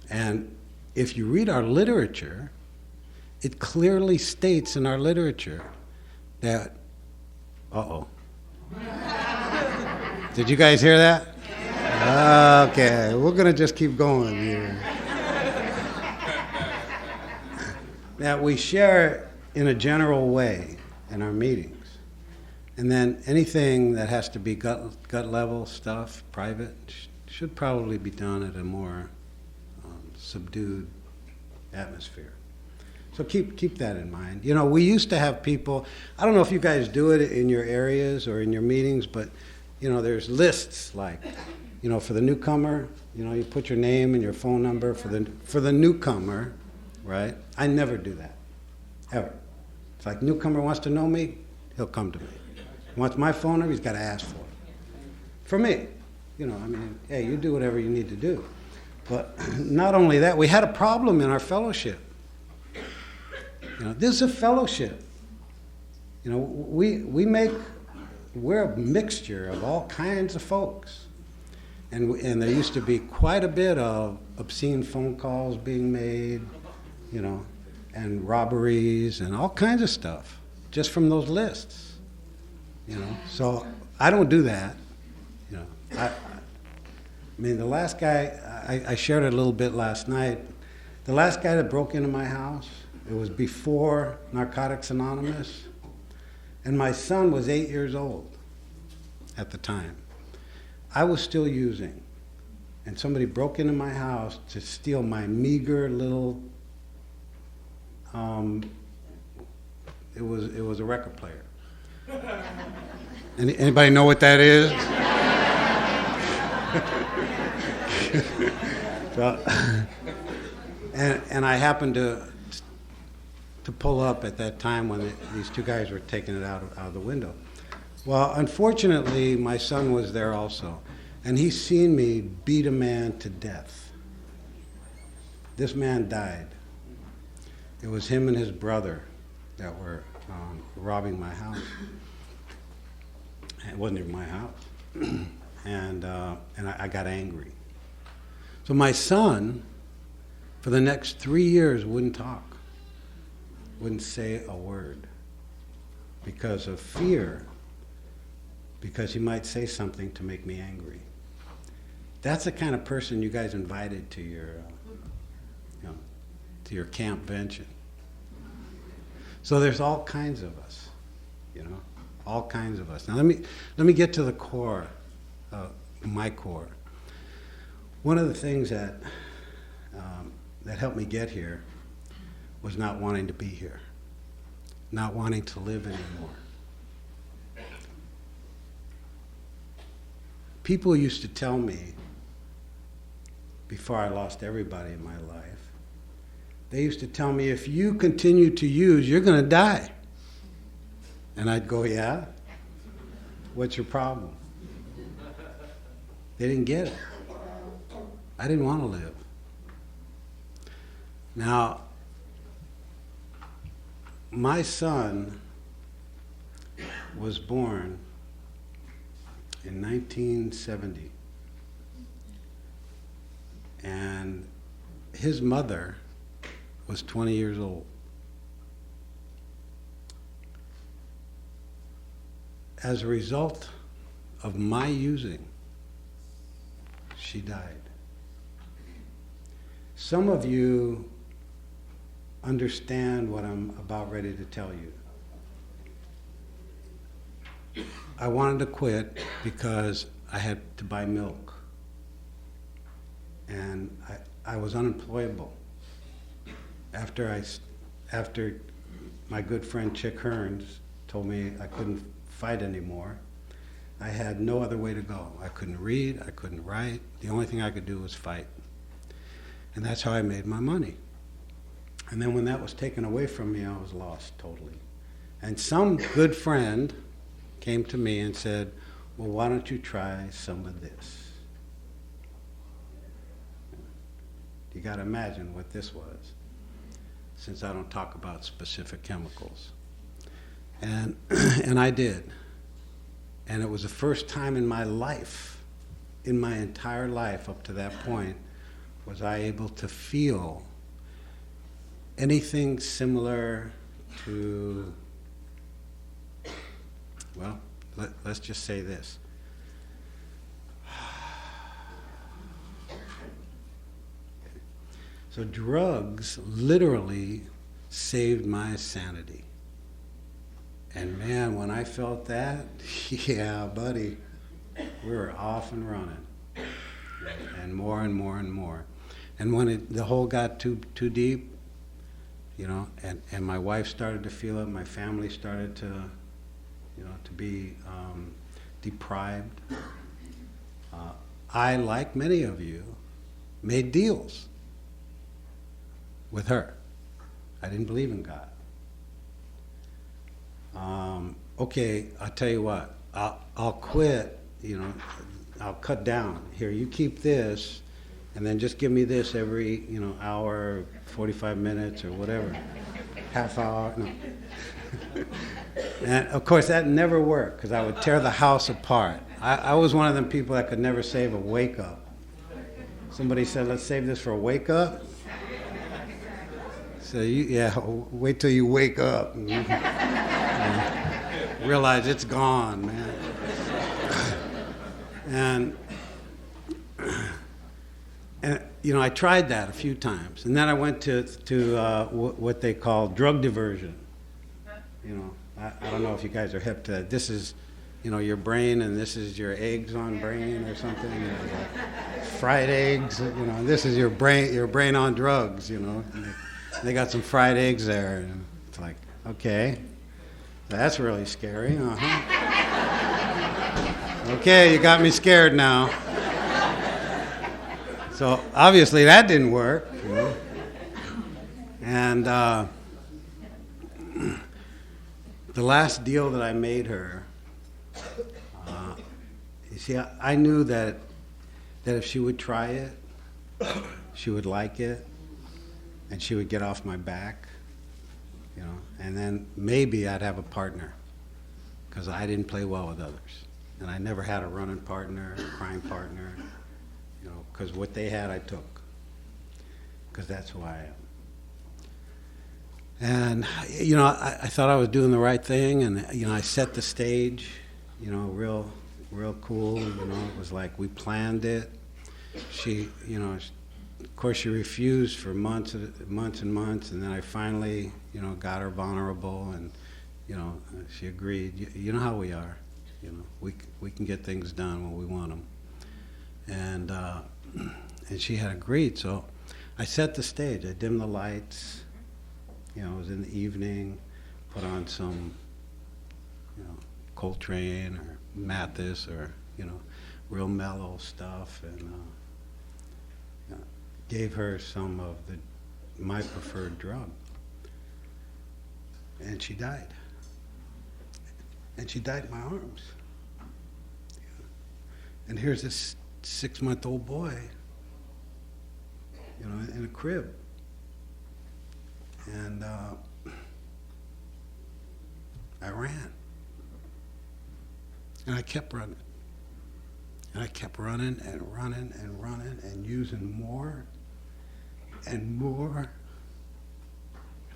And if you read our literature, it clearly states in our literature that, Did you guys hear that? Okay, we're going to just keep going here. That we share in a general way in our meetings. And then anything that has to be gut level stuff, private, should probably be done at a more subdued atmosphere. So keep that in mind. You know, we used to have people, I don't know if you guys do it in your areas or in your meetings, but, you know, there's lists like, you know, for the newcomer, you know, you put your name and your phone number for the newcomer, right? I never do that, ever. It's like newcomer wants to know me, he'll come to me. He wants my phone number, he's got to ask for it. for me. Hey, you do whatever you need to do. But not only that, we had a problem in our fellowship. This is a fellowship. We're a mixture of all kinds of folks. And there used to be quite a bit of obscene phone calls being made, and robberies and all kinds of stuff just from those lists. So I don't do that. The last guy, I shared it a little bit last night. The last guy that broke into my house, it was before Narcotics Anonymous, and my son was 8 years old at the time. I was still using, and somebody broke into my house to steal my meager little, it was a record player. Anybody know what that is? So, and I happened to pull up at that time when these two guys were taking it out of the window. Well, unfortunately, my son was there also, and he's seen me beat a man to death. This man died. It was him and his brother that were robbing my house. It wasn't even my house. And I got angry. So my son, for the next 3 years, wouldn't talk, wouldn't say a word because of fear, because he might say something to make me angry. That's the kind of person you guys invited to your camp vention. So there's all kinds of us, all kinds of us. Now let me get to the core, my core. One of the things that helped me get here was not wanting to be here, not wanting to live anymore. People used to tell me, before I lost everybody in my life, they used to tell me, if you continue to use, you're going to die. And I'd go, yeah? What's your problem? They didn't get it. I didn't want to live. Now, my son was born in 1970, and his mother was 20 years old. As a result of my using, she died. Some of you understand what I'm about ready to tell you. I wanted to quit because I had to buy milk. And I was unemployable. After my good friend Chick Hearns told me I couldn't fight anymore, I had no other way to go. I couldn't read, I couldn't write. The only thing I could do was fight. And that's how I made my money. And then when that was taken away from me, I was lost totally. And some good friend came to me and said, well, why don't you try some of this? You got to imagine what this was, since I don't talk about specific chemicals. And I did. And it was the first time in my life, in my entire life up to that point, was I able to feel anything similar to, well, let's just say this. So drugs literally saved my sanity. And man, when I felt that, yeah, buddy, we were off and running. And more and more and more. And when the hole got too deep, and my wife started to feel it, my family started to be deprived. I, like many of you, made deals with her. I didn't believe in God. Okay, I'll tell you what, I'll quit, I'll cut down. Here, you keep this, and then just give me this every, hour, 45 minutes or whatever, half hour. No. And of course, that never worked because I would tear the house apart. I was one of them people that could never save a wake up. Somebody said, "Let's save this for a wake up." So wait till you wake up and realize it's gone, man. And I tried that a few times, and then I went to what they call drug diversion. I don't know if you guys are hip to that. This is, your brain, and this is your eggs on brain or something. Fried eggs. This is your brain on drugs. They got some fried eggs there, and it's like, okay, that's really scary. Okay, you got me scared now. So obviously that didn't work. And the last deal that I made her, you see, I knew that if she would try it, she would like it, and she would get off my back, and then maybe I'd have a partner, because I didn't play well with others. And I never had a running partner, a crime partner, because what they had, I took, because that's who I am. And, I thought I was doing the right thing, and, I set the stage, real cool, it was like we planned it. She, of course, she refused for months and months, and then I finally, got her vulnerable, and, she agreed. You know how we are, we can get things done when we want them. And she had agreed, so I set the stage. I dimmed the lights. It was in the evening. Put on some, Coltrane or Mathis or real mellow stuff, and gave her some of my preferred drug. And she died. And she died in my arms. And here's this 6-month-old boy, in a crib. And I ran. And I kept running. And I kept running and running and running and using more and more.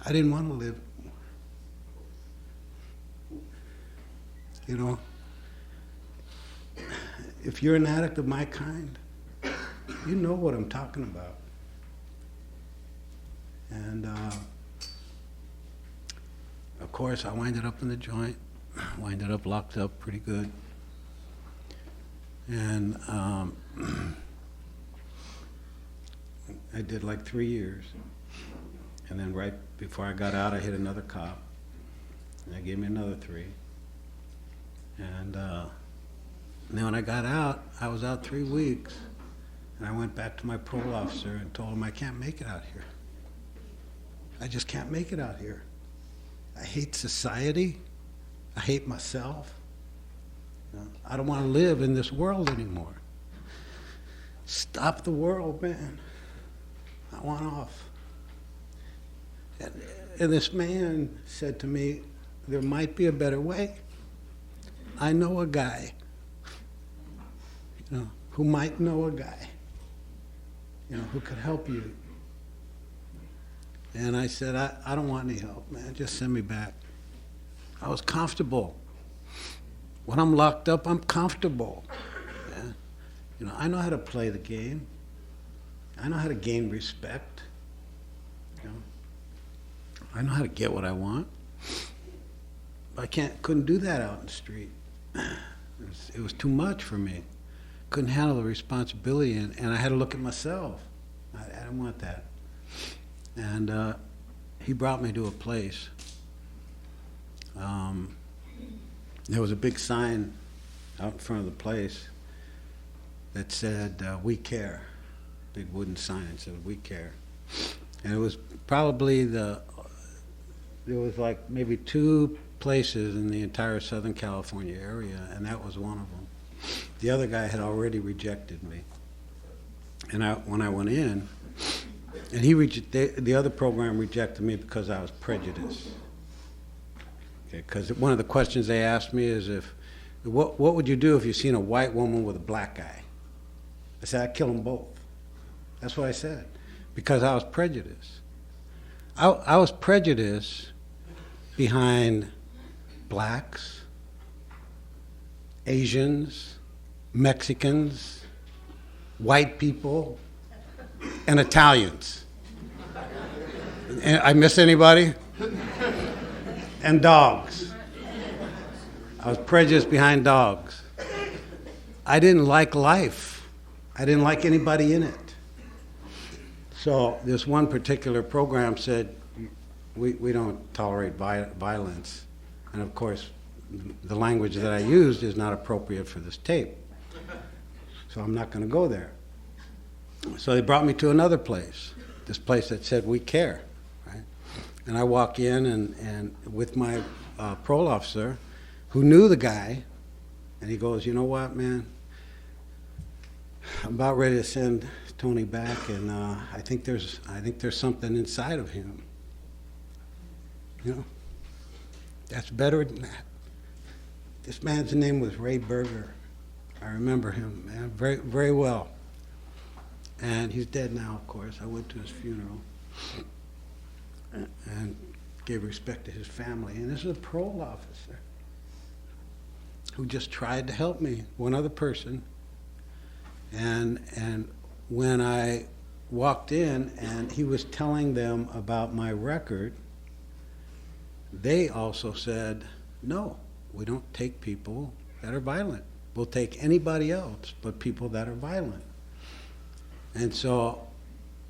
I didn't want to live. If you're an addict of my kind, you know what I'm talking about. And of course, I winded up in the joint, winded up locked up pretty good. And I did like 3 years. And then right before I got out, I hit another cop. And they gave me another 3. And then when I got out, I was out 3 weeks. And I went back to my parole officer and told him I can't make it out here. I just can't make it out here. I hate society. I hate myself. I don't want to live in this world anymore. Stop the world, man. I want off. And this man said to me, there might be a better way. I know a guy, who might know a guy, who could help you. And I said, I don't want any help, man. Just send me back. I was comfortable. When I'm locked up, I'm comfortable. Yeah? I know how to play the game. I know how to gain respect. I know how to get what I want. I couldn't do that out in the street. It was too much for me. Couldn't handle the responsibility, and I had to look at myself. I didn't want that. And he brought me to a place. There was a big sign out in front of the place that said, "We care." Big wooden sign that said, "We care." And it was probably there was like maybe 2 places in the entire Southern California area, and that was one of them. The other guy had already rejected me. And when I went in, and the other program rejected me because I was prejudiced. Because one of the questions they asked me is what would you do if you seen a white woman with a black guy? I said, I'd kill them both. That's what I said, because I was prejudiced. I was prejudiced behind blacks, Asians, Mexicans, white people, and Italians. And I miss anybody? And dogs. I was prejudiced behind dogs. I didn't like life. I didn't like anybody in it. So this one particular program said, we don't tolerate violence. And of course, the language that I used is not appropriate for this tape. So I'm not going to go there. So they brought me to another place, this place that said, we care. Right? And I walk in and with my parole officer, who knew the guy, and he goes, you know what, man? I'm about ready to send Tony back, and I think there's something inside of him. You know, that's better than that. This man's name was Ray Berger. I remember him, man, very, very well. And he's dead now, of course. I went to his funeral and gave respect to his family. And this is a parole officer who just tried to help me, one other person. And when I walked in and he was telling them about my record, they also said, no, we don't take people that are violent. We'll take anybody else but people that are violent. And so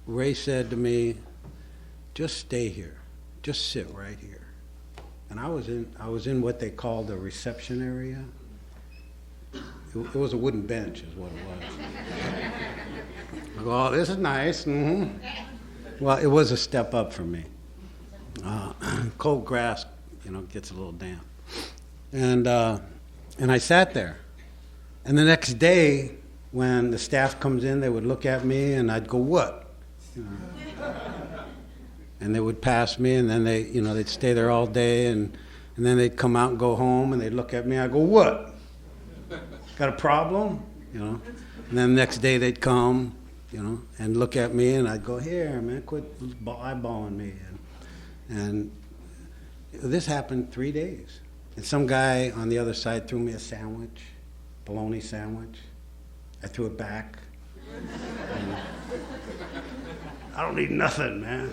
Ray said to me, just stay here. Just sit right here. And I was in what they called the reception area. It was a wooden bench is what it was. I go, oh, this is nice. Mm-hmm. Well, it was a step up for me. Cold grass, gets a little damp. And I sat there. And the next day, when the staff comes in, they would look at me, and I'd go, what? And they would pass me, and then they'd stay there all day, and then they'd come out and go home, and they'd look at me. I'd go, what? Got a problem? And then the next day they'd come, and look at me, and I'd go, here, man, quit eyeballing me. And this happened 3 days. And some guy on the other side threw me a sandwich, bologna sandwich. I threw it back. I don't need nothing, man.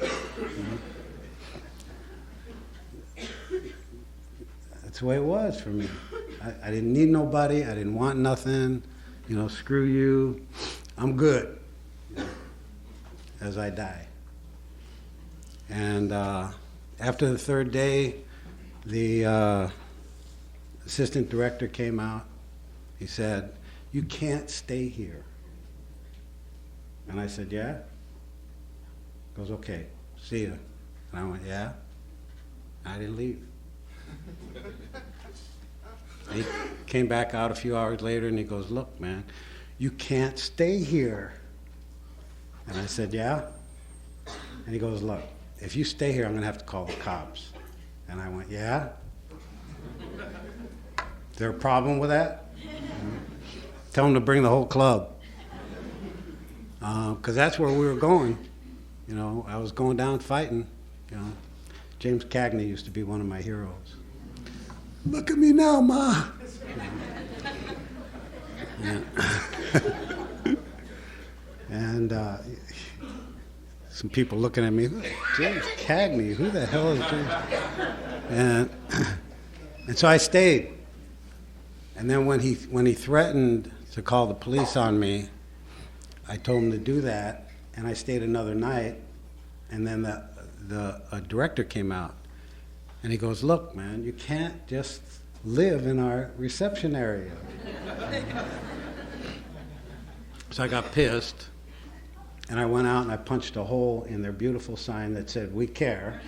That's the way it was for me. I didn't need nobody. I didn't want nothing. Screw you. I'm good as I die. And after the third day, the assistant director came out. He said, you can't stay here. And I said, yeah? He goes, okay, see ya. And I went, yeah? I didn't leave. He came back out a few hours later and he goes, look, man, you can't stay here. And I said, yeah? And he goes, look, if you stay here, I'm going to have to call the cops. And I went, yeah? Is there a problem with that? Tell them to bring the whole club. Because that's where we were going. I was going down fighting. James Cagney used to be one of my heroes. Look at me now, Ma. Yeah. And some people looking at me, James Cagney, who the hell is James? And so I stayed. And then when he threatened to call the police on me, I told him to do that, and I stayed another night, and then the director came out, and he goes, look, man, you can't just live in our reception area. So I got pissed, and I went out and I punched a hole in their beautiful sign that said, we care.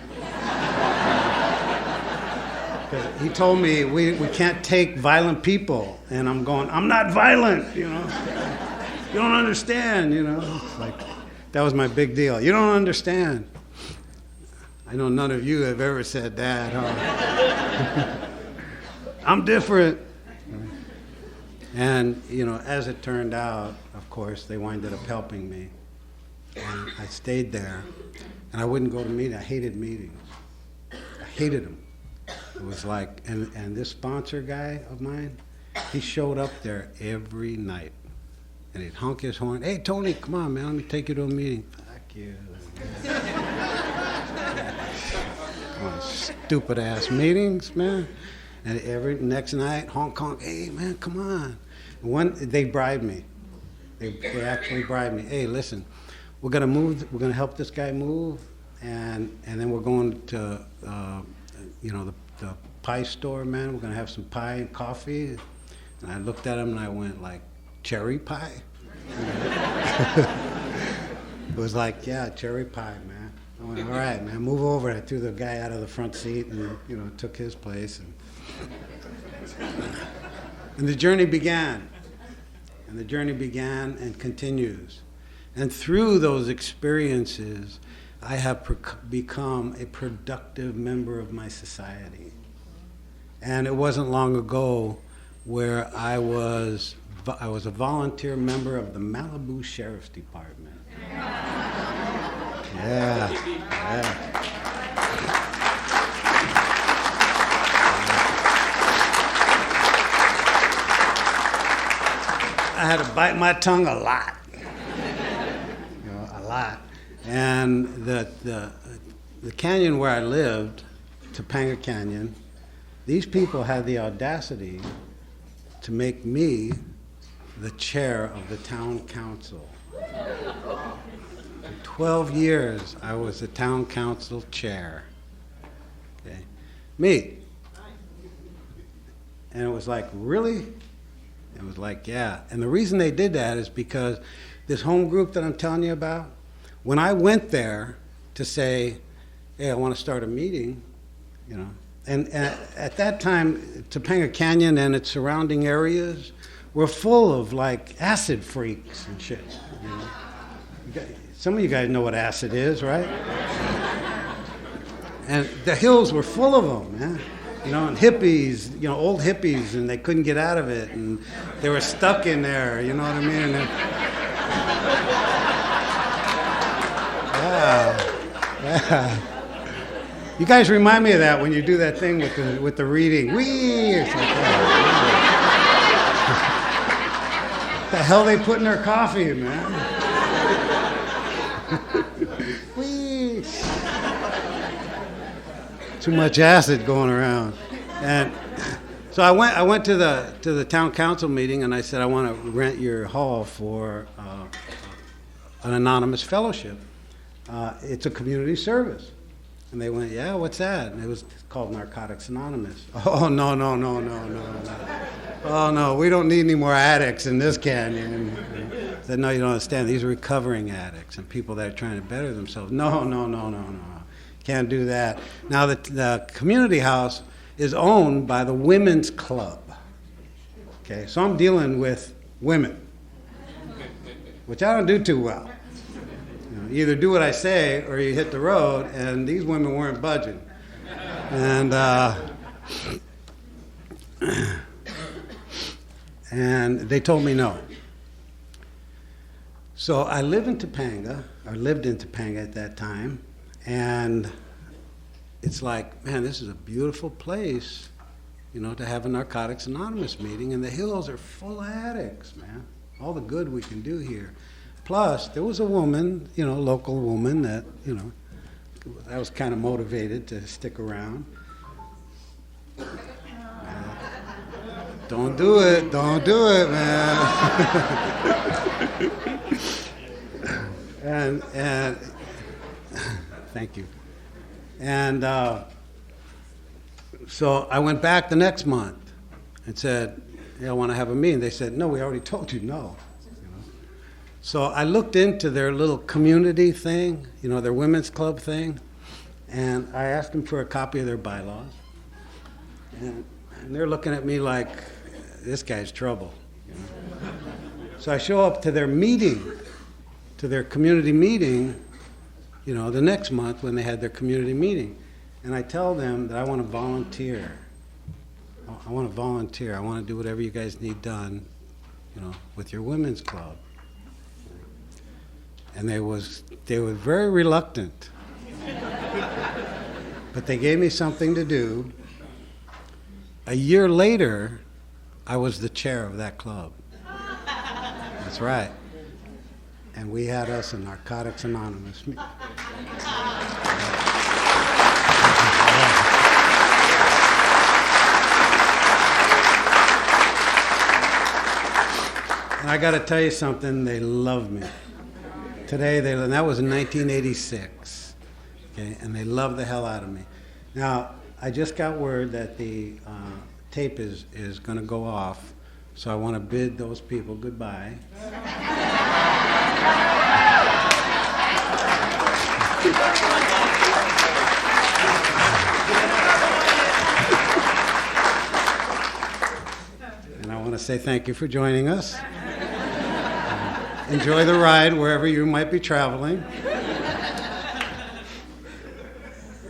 He told me we can't take violent people, and I'm going, I'm not violent, you know. You don't understand, you know. It's like, that was my big deal. You don't understand. I know none of you have ever said that. Huh? I'm different. And, you know, as it turned out, of course, they winded up helping me. And I stayed there, and I wouldn't go to meetings. I hated meetings. I hated them. It was like, and this sponsor guy of mine, he showed up there every night. And he'd honk his horn. Hey, Tony, come on, man, let me take you to a meeting. Fuck you. Stupid ass meetings, man. And every next night, honk, honk, hey, man, come on. They bribed me. They actually bribed me. Hey, listen, we're going to move, we're going to help this guy move, and then we're going to, you know, the pie store, man. We're going to have some pie and coffee. And I looked at him and I went like, cherry pie? It was like, yeah, cherry pie, man. I went, all right, man, move over. I threw the guy out of the front seat and, you know, took his place. And the journey began. And the journey began and continues. And through those experiences, I have become a productive member of my society. And it wasn't long ago where I was a volunteer member of the Malibu Sheriff's Department. Yeah. I had to bite my tongue a lot. You know, a lot. And the canyon where I lived, Topanga Canyon, these people had the audacity to make me the chair of the town council. For 12 years, I was the town council chair. Okay. Me. And it was like, really? It was like, yeah. And the reason they did that is because this home group that I'm telling you about, when I went there to say, hey, I want to start a meeting, you know, and at that time, Topanga Canyon and its surrounding areas were full of like acid freaks and shit. You know? Some of you guys know what acid is, right? And the hills were full of them, man. You know, and hippies, you know, old hippies, and they couldn't get out of it, and they were stuck in there, you know what I mean? Yeah. You guys remind me of that when you do that thing with the reading. Whee! It's like, what the hell they put in their coffee, man? Whee! Too much acid going around. And so I went to the town council meeting, and I said, I want to rent your hall for an anonymous fellowship. It's a community service. And they went, yeah, what's that? And it was called Narcotics Anonymous. Oh, no. Oh, no, we don't need any more addicts in this canyon. I said, no, you don't understand. These are recovering addicts and people that are trying to better themselves. No. Can't do that. Now, the community house is owned by the Women's Club. Okay, so I'm dealing with women, which I don't do too well. You either do what I say or you hit the road, and these women weren't budging. And and they told me no. So I lived in Topanga at that time, and it's like, man, this is a beautiful place, you know, to have a Narcotics Anonymous meeting, and the hills are full of addicts, man. All the good we can do here. Plus, there was a woman, you know, local woman that, you know, I was kind of motivated to stick around. Don't do it, man. and thank you. And so I went back the next month and said, yeah, I want to have a meeting. They said, no, we already told you no. So I looked into their little community thing, you know, their women's club thing, and I asked them for a copy of their bylaws. And they're looking at me like, this guy's trouble. You know? So I show up to their meeting, to their community meeting, you know, the next month when they had their community meeting. And I tell them that I want to volunteer. I want to volunteer. I want to do whatever you guys need done, you know, with your women's club. And they were very reluctant. But they gave me something to do. A year later, I was the chair of that club. That's right. And we had us a Narcotics Anonymous. And I got to tell you something, they love me. Today, and that was in 1986, okay, and they love the hell out of me. Now, I just got word that the tape is going to go off, so I want to bid those people goodbye. And I want to say thank you for joining us. Enjoy the ride wherever you might be traveling.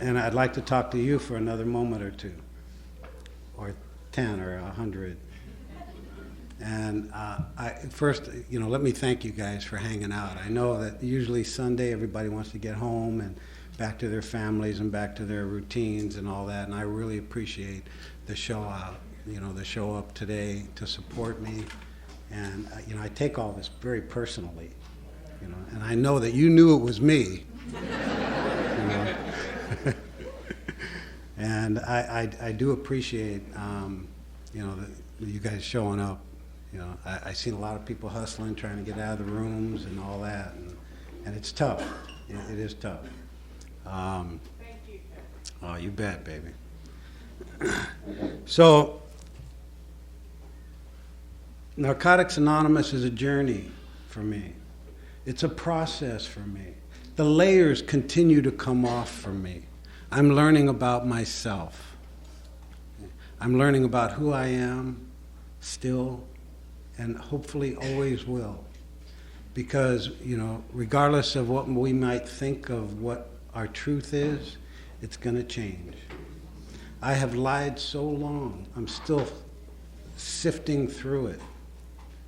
And I'd like to talk to you for another moment or two, or 10 or 100. And first, you know, let me thank you guys for hanging out. I know that usually Sunday everybody wants to get home and back to their families and back to their routines and all that. And I really appreciate the show out, you know, the show up today to support me. And, you know, I take all this very personally, you know, and I know that you knew it was me, you know. And I do appreciate, you know, you guys showing up. You know, I seen a lot of people hustling, trying to get out of the rooms and all that, and it's tough. It is tough. Thank you. Oh, you bet, baby. So, Narcotics Anonymous is a journey for me. It's a process for me. The layers continue to come off for me. I'm learning about myself. I'm learning about who I am still, and hopefully always will. Because, you know, regardless of what we might think of what our truth is, it's going to change. I have lied so long, I'm still sifting through it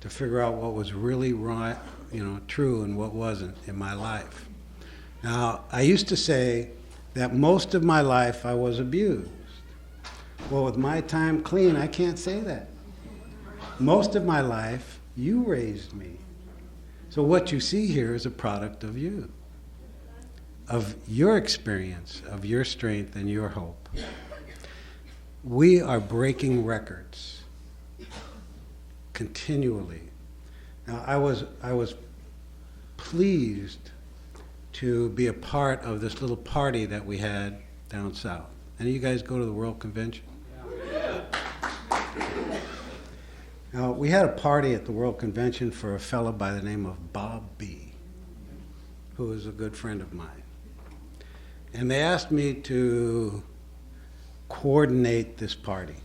to figure out what was really right, you know, true and what wasn't in my life. Now, I used to say that most of my life I was abused. Well, with my time clean, I can't say that. Most of my life, you raised me. So what you see here is a product of you, of your experience, of your strength and your hope. We are breaking records continually. Now, I was pleased to be a part of this little party that we had down south. Any of you guys go to the World Convention? Yeah. Now, we had a party at the World Convention for a fellow by the name of Bob B., who is a good friend of mine. And they asked me to coordinate this party,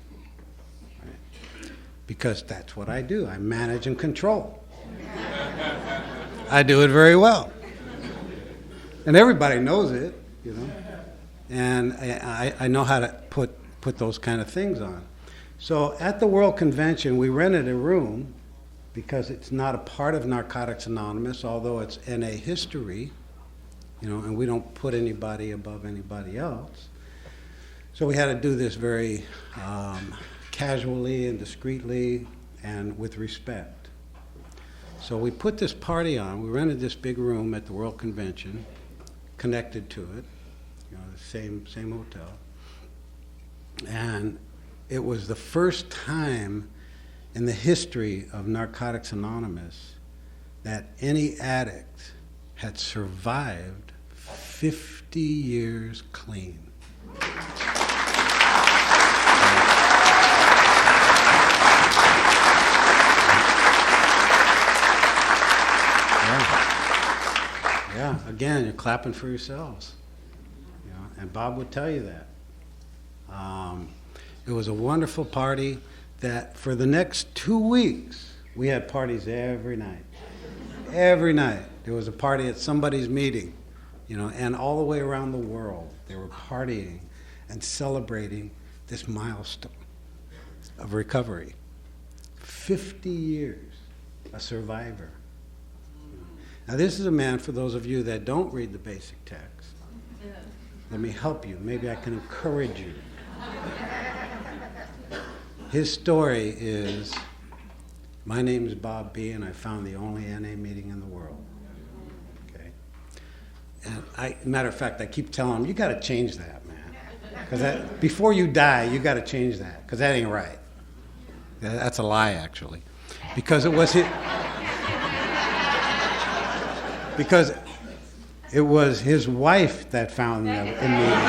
right? Because that's what I do. I manage and control. I do it very well. And everybody knows it, you know. And I know how to put those kind of things on. So at the World Convention, we rented a room because it's not a part of Narcotics Anonymous, although it's NA history, you know, and we don't put anybody above anybody else. So we had to do this very casually and discreetly and with respect. So we put this party on. We rented this big room at the World Convention, connected to it, you know, the same hotel. And it was the first time in the history of Narcotics Anonymous that any addict had survived 50 years clean. Yeah, again, you're clapping for yourselves. You know, and Bob would tell you that. It was a wonderful party that for the next 2 weeks, we had parties every night. Every night. There was a party at somebody's meeting, and all the way around the world, they were partying and celebrating this milestone of recovery. 50 years, a survivor. Now, this is a man, for those of you that don't read the basic text, let me help you. Maybe I can encourage you. His story is, my name is Bob B., and I found the only NA meeting in the world. Okay? And matter of fact, I keep telling him, you got to change that, man. Because before you die, you got to change that, because that ain't right. That's a lie, actually. Because it was his wife that found the meeting.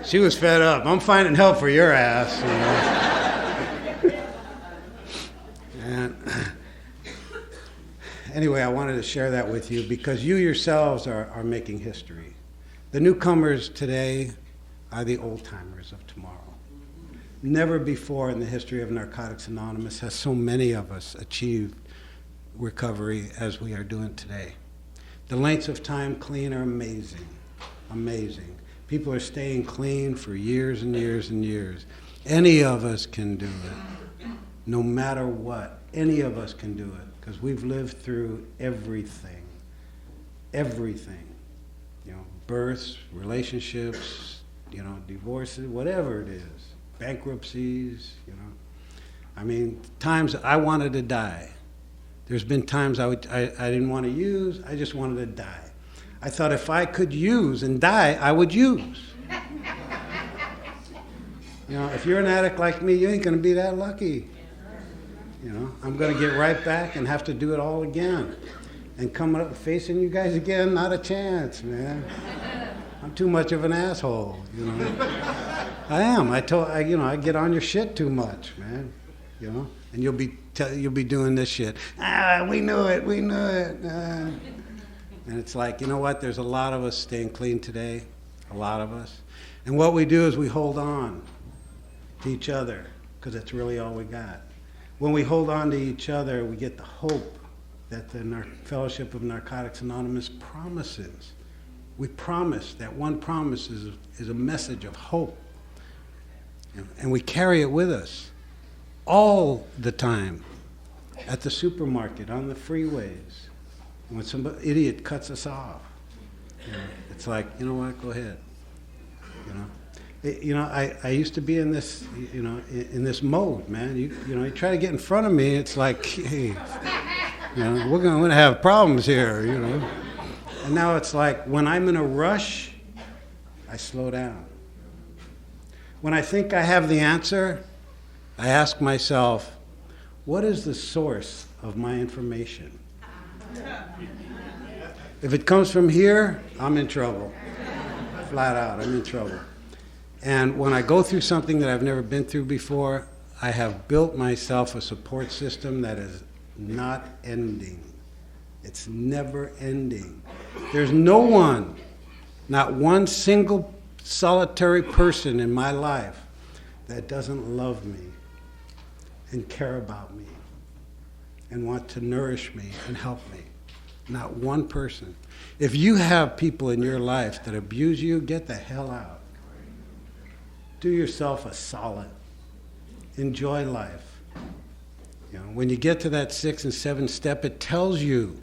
She was fed up. I'm finding help for your ass. And anyway, I wanted to share that with you because you yourselves are making history. The newcomers today are the old-timers of tomorrow. Never before in the history of Narcotics Anonymous has so many of us achieved recovery as we are doing today. The lengths of time clean are amazing, amazing. People are staying clean for years and years and years. Any of us can do it, no matter what. Any of us can do it because we've lived through everything, everything. Births, relationships, divorces, whatever it is, bankruptcies, I mean, times I wanted to die. There's been times I didn't want to use, I just wanted to die. I thought if I could use and die, I would use. If you're an addict like me, you ain't going to be that lucky. I'm going to get right back and have to do it all again. And coming up facing you guys again, not a chance, man. I'm too much of an asshole, I am. I get on your shit too much, man. And you'll be doing this shit. We knew it. And it's like, you know what? There's a lot of us staying clean today, a lot of us. And what we do is we hold on to each other because that's really all we got. When we hold on to each other, we get the hope that the Fellowship of Narcotics Anonymous promises. We promise. That one promise is a message of hope. And we carry it with us all the time at the supermarket, on the freeways. When some idiot cuts us off, it's like, you know what, go ahead. I used to be in this, in this mode, man. You try to get in front of me, it's like, hey, we're going to have problems here, And now it's like, when I'm in a rush, I slow down. When I think I have the answer, I ask myself, what is the source of my information? If it comes from here, I'm in trouble. Flat out, I'm in trouble. And when I go through something that I've never been through before, I have built myself a support system that is not ending. It's never ending. There's no one, not one single solitary person in my life that doesn't love me and care about me and want to nourish me and help me. Not one person. If you have people in your life that abuse you, get the hell out. Do yourself a solid. Enjoy life. When you get to that 6th and 7th step, it tells you